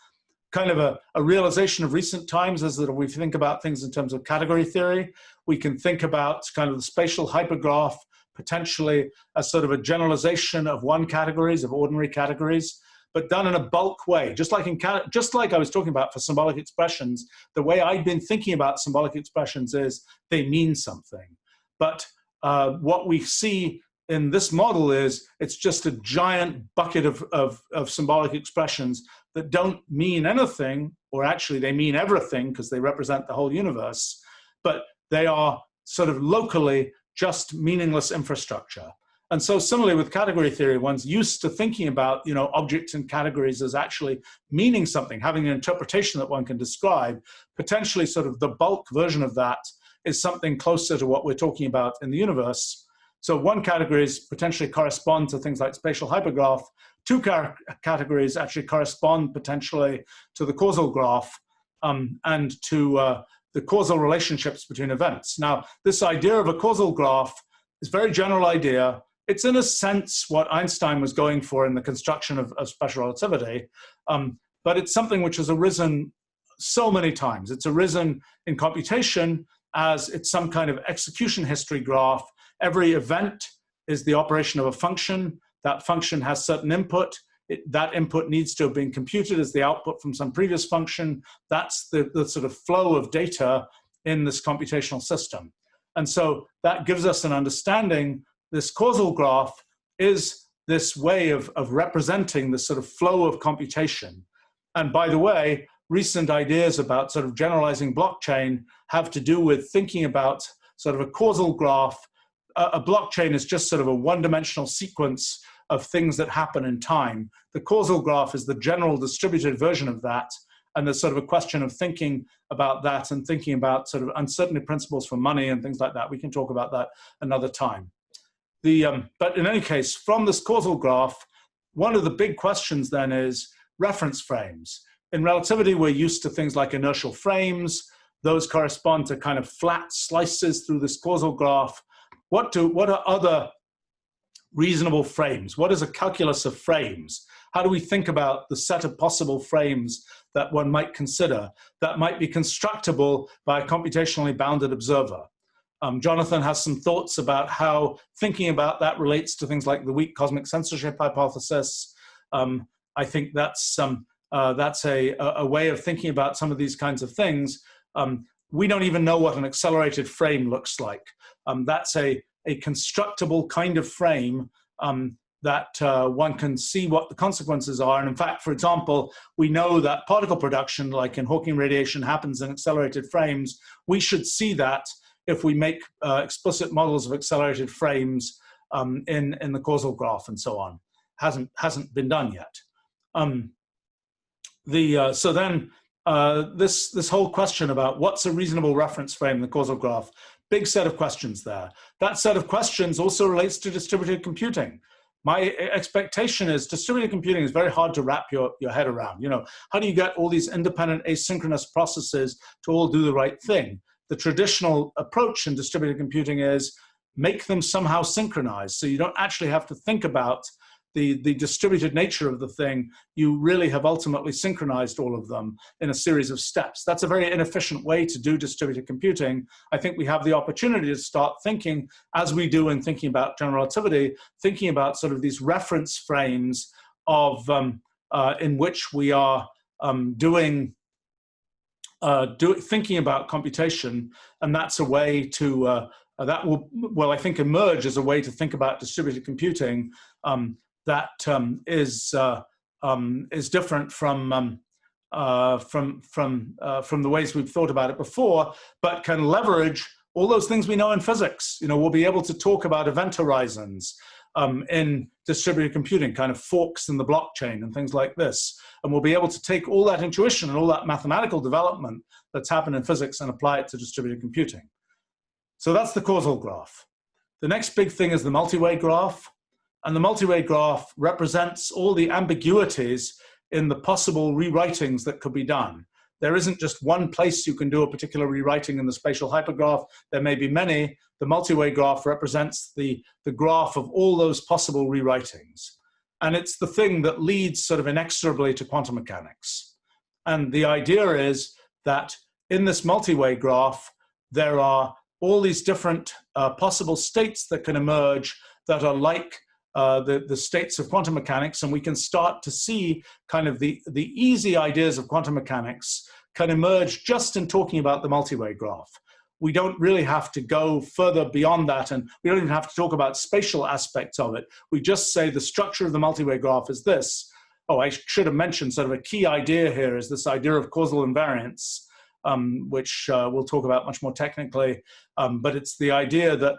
Kind of a realization of recent times is that if we think about things in terms of category theory, we can think about kind of the spatial hypergraph potentially as sort of a generalization of of ordinary categories, but done in a bulk way. Just like I was talking about for symbolic expressions, the way I've been thinking about symbolic expressions is they mean something. But what we see in this model is it's just a giant bucket of symbolic expressions that don't mean anything, or actually they mean everything because they represent the whole universe, but they are sort of locally just meaningless infrastructure. And so similarly with category theory, one's used to thinking about, you know, objects and categories as actually meaning something, having an interpretation that one can describe. Potentially sort of the bulk version of that is something closer to what we're talking about in the universe. So one categories potentially correspond to things like spatial hypergraph. Two categories actually correspond potentially to the causal graph and to the causal relationships between events. Now, this idea of a causal graph is a very general idea. It's in a sense what Einstein was going for in the construction of special relativity, but it's something which has arisen so many times. It's arisen in computation as it's some kind of execution history graph. Every event is the operation of a function. That function has certain input. That input needs to have been computed as the output from some previous function. That's the sort of flow of data in this computational system. And so that gives us an understanding. This causal graph is this way of representing the sort of flow of computation. And by the way, recent ideas about sort of generalizing blockchain have to do with thinking about sort of a causal graph. A blockchain is just sort of a one-dimensional sequence of things that happen in time. The causal graph is the general distributed version of that. And there's sort of a question of thinking about that and thinking about sort of uncertainty principles for money and things like that. We can talk about that another time. But in any case, from this causal graph, one of the big questions then is reference frames. In relativity, we're used to things like inertial frames. Those correspond to kind of flat slices through this causal graph. What are other reasonable frames? What is a calculus of frames? How do we think about the set of possible frames that one might consider that might be constructible by a computationally bounded observer? Jonathan has some thoughts about how thinking about that relates to things like the weak cosmic censorship hypothesis. I think that's a way of thinking about some of these kinds of things. We don't even know what an accelerated frame looks like. That's a constructible kind of frame that one can see what the consequences are. And in fact, for example, we know that particle production, like in Hawking radiation, happens in accelerated frames. We should see that if we make explicit models of accelerated frames in the causal graph and so on. Hasn't been done yet. So then this whole question about what's a reasonable reference frame in the causal graph, big set of questions there. That set of questions also relates to distributed computing. My expectation is distributed computing is very hard to wrap your head around. You know, how do you get all these independent asynchronous processes to all do the right thing? The traditional approach in distributed computing is make them somehow synchronized, so you don't actually have to think about the distributed nature of the thing. You really have ultimately synchronized all of them in a series of steps. That's a very inefficient way to do distributed computing. I think we have the opportunity to start thinking, as we do in thinking about general relativity, thinking about sort of these reference frames of in which we are thinking about computation, and that's a way to that will, well, I think, emerge as a way to think about distributed computing that is different from the ways we've thought about it before, but can leverage all those things we know in physics. You know, we'll be able to talk about event horizons in distributed computing, kind of forks in the blockchain and things like this. And we'll be able to take all that intuition and all that mathematical development that's happened in physics and apply it to distributed computing. So that's the causal graph. The next big thing is the multi-way graph. And the multi-way graph represents all the ambiguities in the possible rewritings that could be done. There isn't just one place you can do a particular rewriting in the spatial hypergraph. There may be many. The multi-way graph represents the graph of all those possible rewritings. And it's the thing that leads sort of inexorably to quantum mechanics. And the idea is that in this multi-way graph, there are all these different possible states that can emerge that are like the states of quantum mechanics, and we can start to see kind of the easy ideas of quantum mechanics can emerge just in talking about the multi-way graph. We don't really have to go further beyond that, and we don't even have to talk about spatial aspects of it. We just say the structure of the multi-way graph is this. Oh, I should have mentioned sort of a key idea here is this idea of causal invariance, which we'll talk about much more technically, but it's the idea that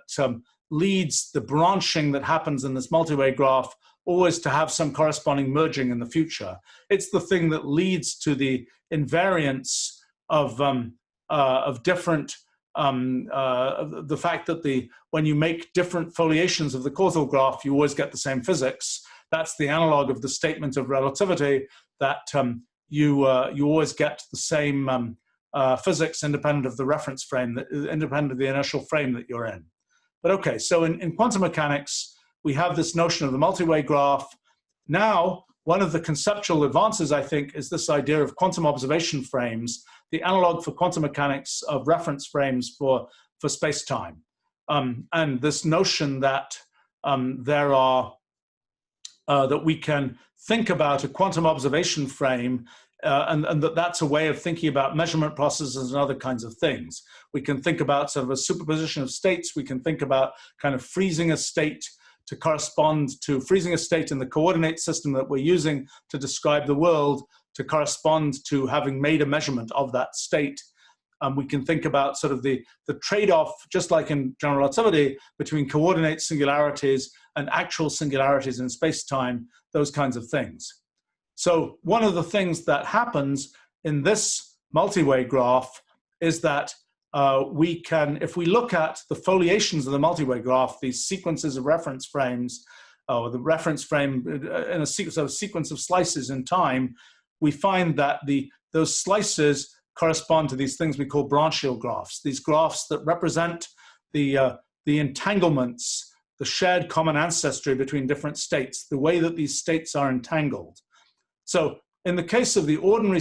leads the branching that happens in this multi-way graph always to have some corresponding merging in the future. It's the thing that leads to the invariance of different, the fact that when you make different foliations of the causal graph, you always get the same physics. That's the analog of the statement of relativity, that you always get the same physics independent of the reference frame, independent of the inertial frame that you're in. But okay, so in quantum mechanics, we have this notion of the multi-way graph. Now, one of the conceptual advances, I think, is this idea of quantum observation frames, the analog for quantum mechanics of reference frames for space-time. And this notion that that we can think about a quantum observation frame and that's a way of thinking about measurement processes and other kinds of things. We can think about sort of a superposition of states. We can think about kind of freezing a state to correspond to freezing a state in the coordinate system that we're using to describe the world to correspond to having made a measurement of that state. We can think about sort of the trade-off, just like in general relativity, between coordinate singularities and actual singularities in space-time, those kinds of things. So one of the things that happens in this multi-way graph is that we can, if we look at the foliations of the multi-way graph, these sequences of reference frames, or the reference frame in a sequence of slices in time, we find that those slices correspond to these things we call branchial graphs, these graphs that represent the entanglements, the shared common ancestry between different states, the way that these states are entangled. So in the case of the ordinary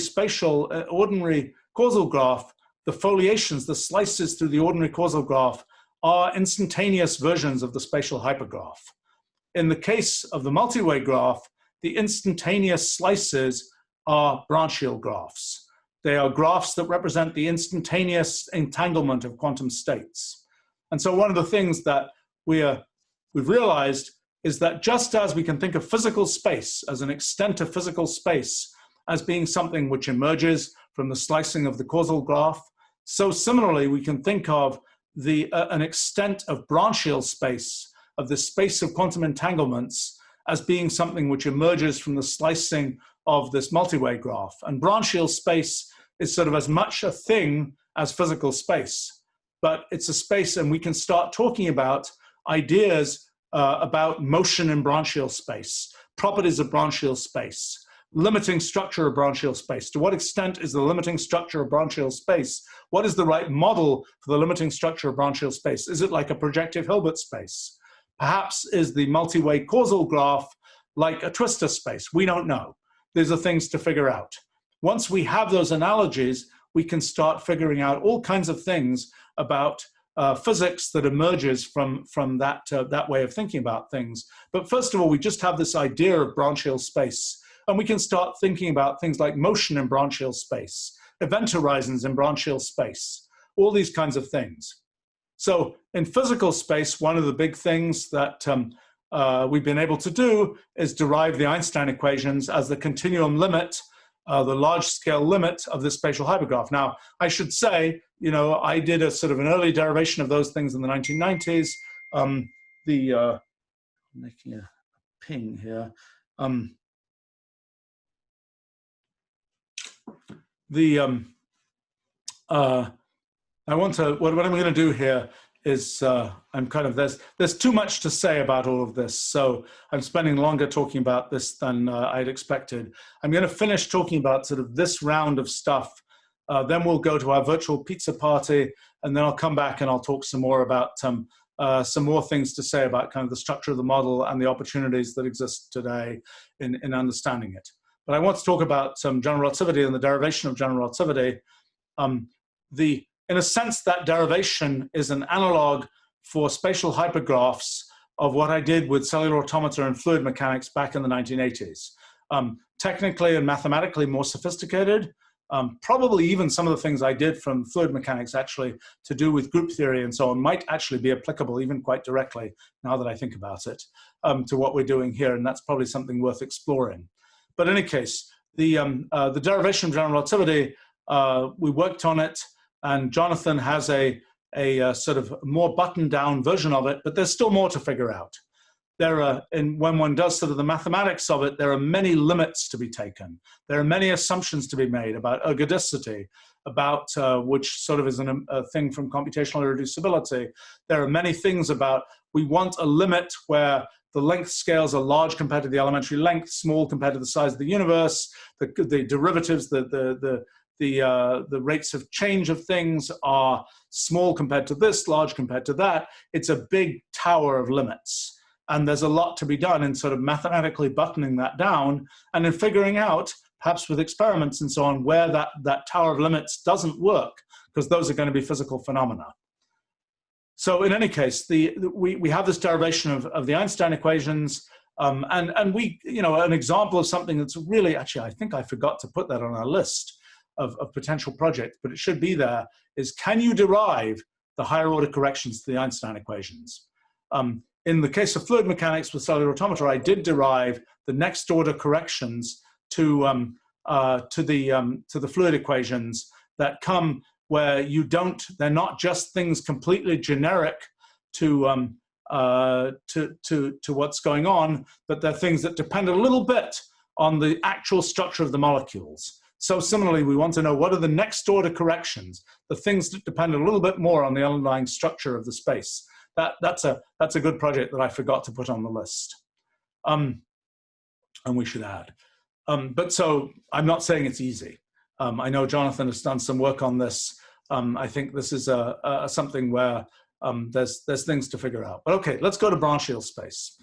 causal graph, the foliations, the slices through the ordinary causal graph are instantaneous versions of the spatial hypergraph. In the case of the multi-way graph, the instantaneous slices are branchial graphs. They are graphs that represent the instantaneous entanglement of quantum states. And so one of the things that we've realized is that just as we can think of physical space as an extent of physical space as being something which emerges from the slicing of the causal graph, so similarly we can think of an extent of branchial space, of the space of quantum entanglements, as being something which emerges from the slicing of this multi-way graph. And branchial space is sort of as much a thing as physical space, but it's a space, and we can start talking about ideas about motion in branchial space, properties of branchial space, limiting structure of branchial space. To what extent is the limiting structure of branchial space? What is the right model for the limiting structure of branchial space? Is it like a projective Hilbert space? Perhaps is the multi-way causal graph like a twistor space? We don't know. These are things to figure out. Once we have those analogies, we can start figuring out all kinds of things about physics that emerges from that way of thinking about things. But first of all, we just have this idea of branchial space, and we can start thinking about things like motion in branchial space, event horizons in branchial space, all these kinds of things. So in physical space, one of the big things that we've been able to do is derive the Einstein equations as the continuum limit, the large-scale limit of the spatial hypergraph. Now, I should say, you know, I did a sort of an early derivation of those things in the 1990s. Making a ping here. What I'm going to do here is there's too much to say about all of this, so I'm spending longer talking about this than I'd expected. I'm going to finish talking about sort of this round of stuff, then we'll go to our virtual pizza party, and then I'll come back and I'll talk some more about some more things to say about kind of the structure of the model and the opportunities that exist today in understanding it. But I want to talk about some general relativity and the derivation of general relativity. In a sense, that derivation is an analog for spatial hypergraphs of what I did with cellular automata and fluid mechanics back in the 1980s. Technically and mathematically more sophisticated, probably even some of the things I did from fluid mechanics actually to do with group theory and so on might actually be applicable even quite directly, now that I think about it, to what we're doing here, and that's probably something worth exploring. But in any case, the derivation of general relativity, we worked on it, and Jonathan has a sort of more buttoned down version of it, but there's still more to figure out. When one does sort of the mathematics of it, there are many limits to be taken. There are many assumptions to be made about ergodicity, about which sort of is a thing from computational irreducibility. There are many things about, we want a limit where the length scales are large compared to the elementary length, small compared to the size of the universe, the derivatives, the rates of change of things are small compared to this, large compared to that. It's a big tower of limits. And there's a lot to be done in sort of mathematically buttoning that down and in figuring out, perhaps with experiments and so on, where that tower of limits doesn't work, because those are going to be physical phenomena. So in any case, we have this derivation of the Einstein equations, and we, you know, an example of something that's really, actually, I think I forgot to put that on our list of potential projects, but it should be there, is can you derive the higher order corrections to the Einstein equations? In the case of fluid mechanics with cellular automata, I did derive the next order corrections to the fluid equations that come where they're not just things completely generic to what's going on, but they're things that depend a little bit on the actual structure of the molecules. So similarly, we want to know what are the next order corrections, the things that depend a little bit more on the underlying structure of the space. That's a good project that I forgot to put on the list, and we should add. But so I'm not saying it's easy. I know Jonathan has done some work on this. I think this is something where there's things to figure out. But okay, let's go to branchial space.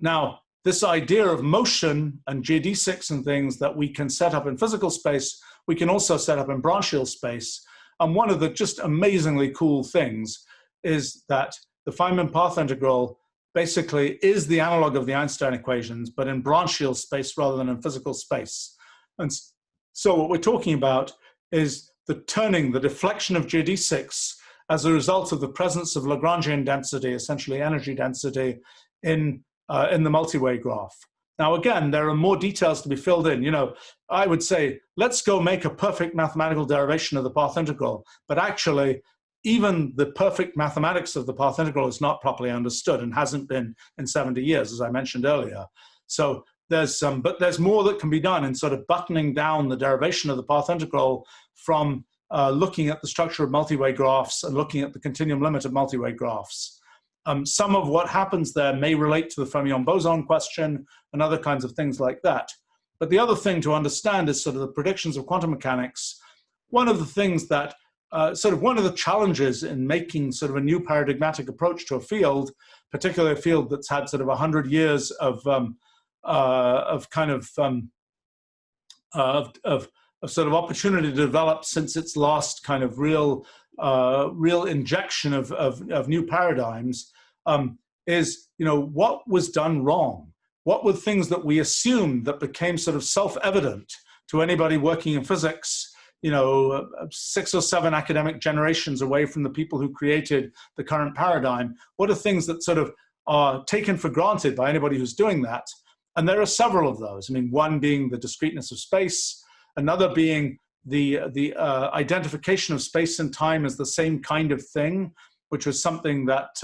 Now, this idea of motion and geodesics and things that we can set up in physical space, we can also set up in branchial space. And one of the just amazingly cool things is that the Feynman path integral basically is the analog of the Einstein equations, but in branchial space rather than in physical space. And so what we're talking about is the turning, the deflection of JD6 as a result of the presence of Lagrangian density, essentially energy density, in the multi-way graph. Now, again, there are more details to be filled in. You know, I would say, let's go make a perfect mathematical derivation of the path integral. But actually, even the perfect mathematics of the path integral is not properly understood and hasn't been in 70 years, as I mentioned earlier. So but there's more that can be done in sort of buttoning down the derivation of the path integral from looking at the structure of multi-way graphs and looking at the continuum limit of multi-way graphs. Some of what happens there may relate to the fermion boson question and other kinds of things like that. But the other thing to understand is sort of the predictions of quantum mechanics. One of the things that, one of the challenges in making sort of a new paradigmatic approach to a field, particularly a field that's had sort of 100 years of sort of opportunity to develop since its last kind of real injection of new paradigms, is, you know, what was done wrong? What were things that we assumed that became sort of self-evident to anybody working in physics, you know, 6 or 7 academic generations away from the people who created the current paradigm? What are things that sort of are taken for granted by anybody who's doing that? And there are several of those. I mean, one being the discreteness of space, another being the identification of space and time as the same kind of thing, which was something that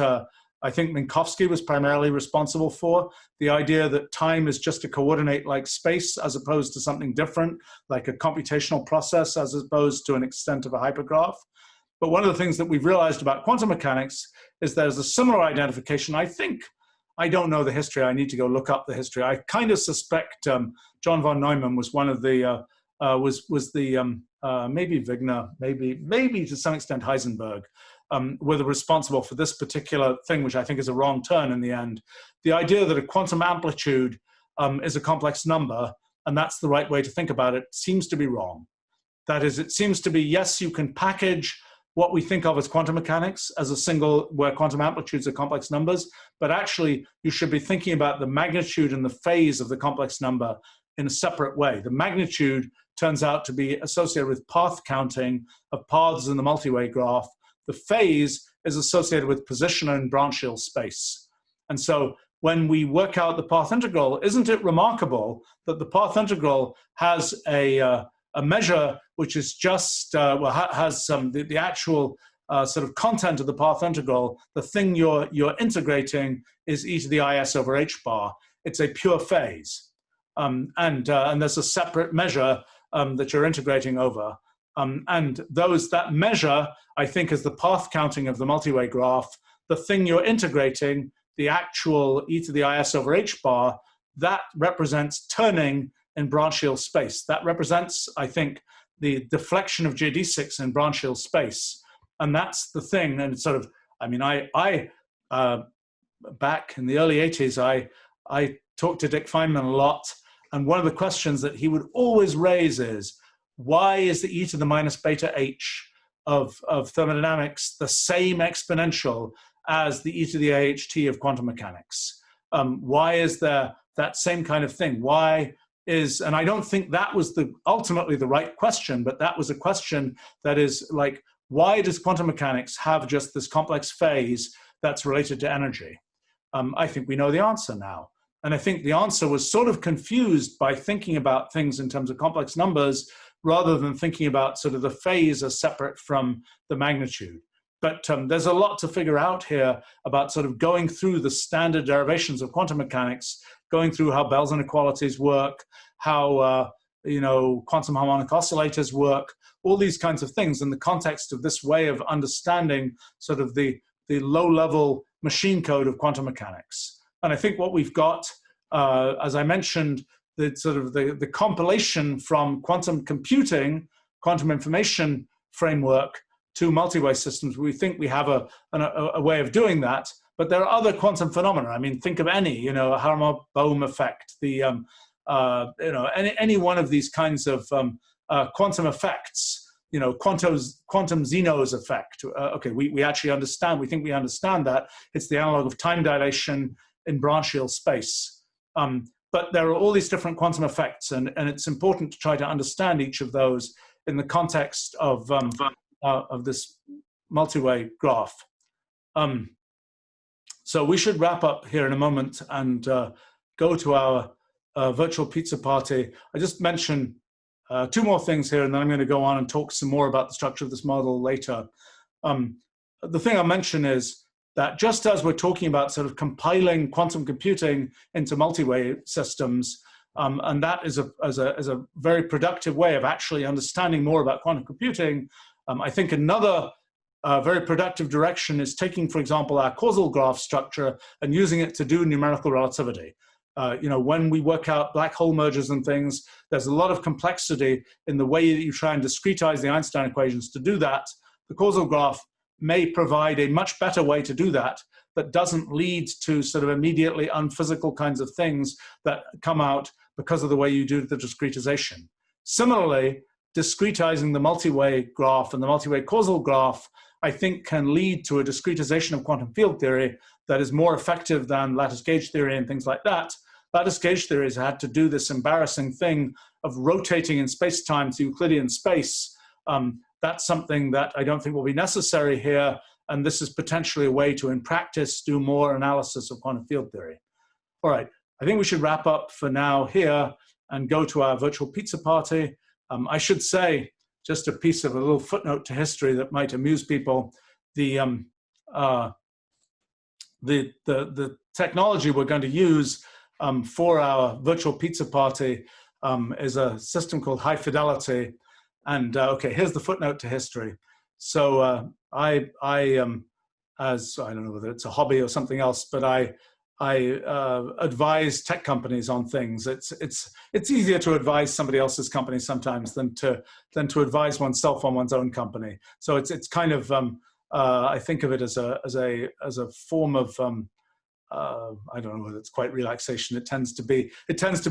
I think Minkowski was primarily responsible for. The idea that time is just a coordinate like space as opposed to something different, like a computational process as opposed to an extent of a hypergraph. But one of the things that we've realized about quantum mechanics is there's a similar identification. I think, I don't know the history, I need to go look up the history. I kind of suspect John von Neumann was one of the, maybe Wigner, maybe to some extent Heisenberg, were responsible for this particular thing, which I think is a wrong turn in the end. The idea that a quantum amplitude is a complex number, and that's the right way to think about it, seems to be wrong. That is, it seems to be, yes, you can package what we think of as quantum mechanics as a single, where quantum amplitudes are complex numbers, but actually you should be thinking about the magnitude and the phase of the complex number in a separate way. The magnitude turns out to be associated with path counting of paths in the multi-way graph. The phase is associated with position in branchial space. And so when we work out the path integral, isn't it remarkable that the path integral has a measure which is just, has the actual sort of content of the path integral, the thing you're integrating is e to the is over h bar. It's a pure phase. And there's a separate measure that you're integrating over. And that measure, I think, is the path counting of the multi-way graph. The thing you're integrating, the actual e to the is over h bar, that represents turning in branchial space. That represents, I think, the deflection of JD6 in branchial space. And that's the thing. And it's sort of, I mean, I back in the early 80s, I talked to Dick Feynman a lot. And one of the questions that he would always raise is, why is the e to the minus beta h of thermodynamics the same exponential as the e to the aht of quantum mechanics? Why is there that same kind of thing? Why is, and I don't think that was ultimately the right question, but that was a question that is like, why does quantum mechanics have just this complex phase that's related to energy? I think we know the answer now. And I think the answer was sort of confused by thinking about things in terms of complex numbers rather than thinking about sort of the phase as separate from the magnitude. But there's a lot to figure out here about sort of going through the standard derivations of quantum mechanics, going through how Bell's inequalities work, how quantum harmonic oscillators work, all these kinds of things in the context of this way of understanding sort of the low-level machine code of quantum mechanics. And I think what we've got, as I mentioned, the compilation from quantum computing, quantum information framework to multi-way systems. We think we have a way of doing that, but there are other quantum phenomena. I mean, think of any, a Harmer-Bohm effect, any one of these kinds of quantum effects, quantum Zeno's effect. Okay, we actually understand, we think we understand that. It's the analog of time dilation in branchial space. But there are all these different quantum effects, and it's important to try to understand each of those in the context of this multi-way graph. So we should wrap up here in a moment and go to our virtual pizza party. I just mention two more things here, and then I'm going to go on and talk some more about the structure of this model later. The thing I'll mention is that just as we're talking about sort of compiling quantum computing into multi-way systems, and that is a very productive way of actually understanding more about quantum computing, I think another very productive direction is taking, for example, our causal graph structure and using it to do numerical relativity. When we work out black hole mergers and things, there's a lot of complexity in the way that you try and discretize the Einstein equations to do that. The causal graph may provide a much better way to do that doesn't lead to sort of immediately unphysical kinds of things that come out because of the way you do the discretization. Similarly, discretizing the multi-way graph and the multi-way causal graph, I think, can lead to a discretization of quantum field theory that is more effective than lattice gauge theory and things like that. Lattice gauge theory has had to do this embarrassing thing of rotating in space-time to Euclidean space. That's something that I don't think will be necessary here, and this is potentially a way to, in practice, do more analysis of quantum field theory. All right, I think we should wrap up for now here and go to our virtual pizza party. I should say, just a piece of a little footnote to history that might amuse people, the technology we're going to use for our virtual pizza party is a system called high fidelity. And okay, here's the footnote to history. So I as I don't know whether it's a hobby or something else, but I advise tech companies on things. It's easier to advise somebody else's company sometimes than to advise oneself on one's own company. So it's kind of I think of it as a form of I don't know whether it's quite relaxation. It tends to be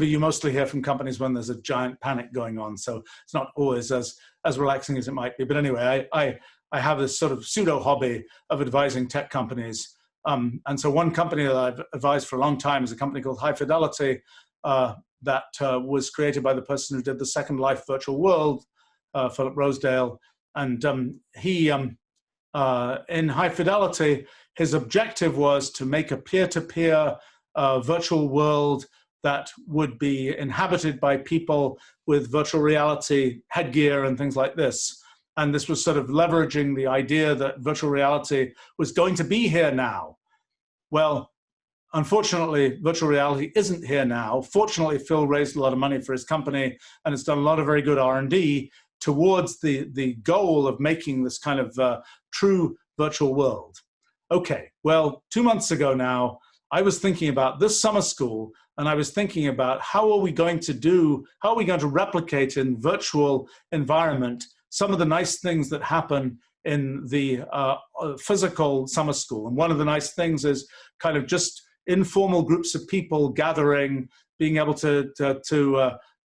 you mostly hear from companies when there's a giant panic going on. So it's not always as relaxing as it might be. But anyway, I have this sort of pseudo hobby of advising tech companies. And so one company that I've advised for a long time is a company called High Fidelity that was created by the person who did the Second Life virtual world, Philip Rosedale. And he, in High Fidelity, his objective was to make a peer-to-peer virtual world that would be inhabited by people with virtual reality headgear and things like this. And this was sort of leveraging the idea that virtual reality was going to be here now. Well, unfortunately, virtual reality isn't here now. Fortunately, Phil raised a lot of money for his company and has done a lot of very good R&D towards the goal of making this kind of true virtual world. Okay, well, 2 months ago now, I was thinking about this summer school, and I was thinking about how are we going to replicate in virtual environment some of the nice things that happen in the physical summer school. And one of the nice things is kind of just informal groups of people gathering, being able to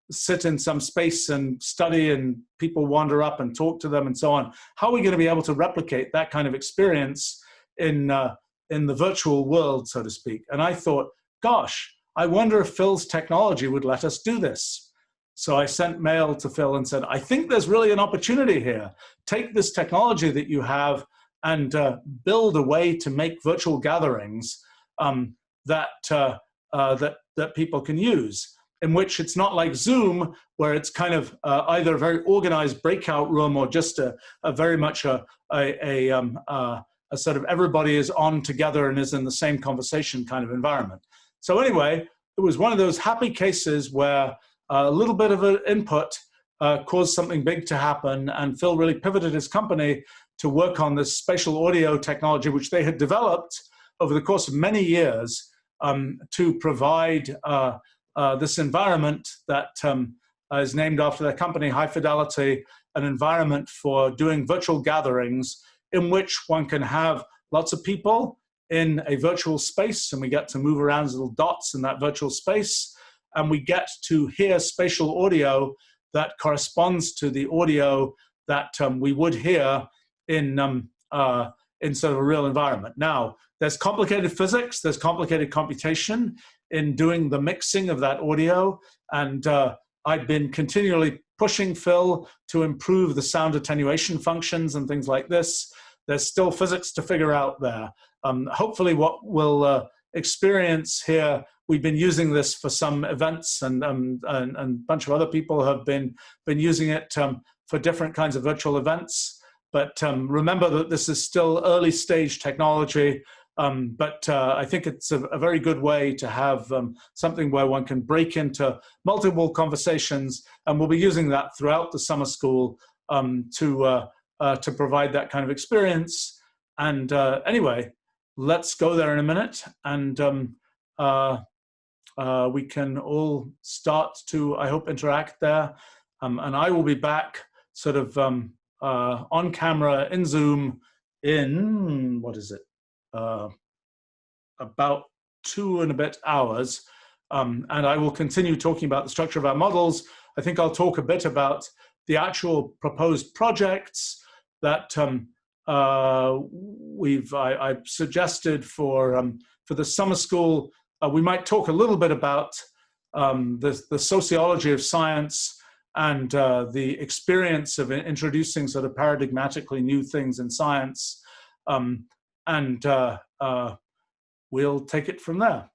sit in some space and study, and people wander up and talk to them and so on. How are we going to be able to replicate that kind of experience in the virtual world, so to speak? And I thought, gosh, I wonder if Phil's technology would let us do this. So I sent mail to Phil and said, I think there's really an opportunity here. Take this technology that you have and build a way to make virtual gatherings that people can use, in which it's not like Zoom, where it's kind of either a very organized breakout room or just a very much a sort of everybody is on together and is in the same conversation kind of environment. So anyway, it was one of those happy cases where a little bit of an input caused something big to happen, and Phil really pivoted his company to work on this spatial audio technology, which they had developed over the course of many years to provide this environment that is named after their company, High Fidelity, an environment for doing virtual gatherings in which one can have lots of people in a virtual space, and we get to move around as little dots in that virtual space, and we get to hear spatial audio that corresponds to the audio that we would hear in sort of a real environment. Now, there's complicated physics, there's complicated computation in doing the mixing of that audio, and I've been continually pushing Phil to improve the sound attenuation functions and things like this. There's still physics to figure out there. Hopefully what we'll experience here, we've been using this for some events, and a bunch of other people have been using it for different kinds of virtual events. But remember that this is still early stage technology, but I think it's a very good way to have something where one can break into multiple conversations, and we'll be using that throughout the summer school to provide that kind of experience. And anyway, let's go there in a minute, and we can all start to, I hope, interact there. And I will be back sort of on camera in Zoom in, what is it, about 2 and a bit hours. And I will continue talking about the structure of our models. I think I'll talk a bit about the actual proposed projects that I've suggested for the summer school. We might talk a little bit about the sociology of science and the experience of introducing sort of paradigmatically new things in science, and we'll take it from there.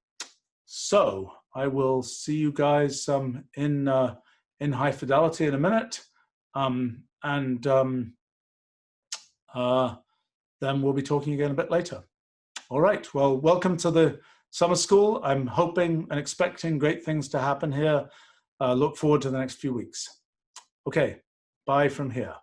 So I will see you guys in high fidelity in a minute, and then we'll be talking again a bit later. All right, well, welcome to the summer school. I'm hoping and expecting great things to happen here. Look forward to the next few weeks. Okay, bye from here.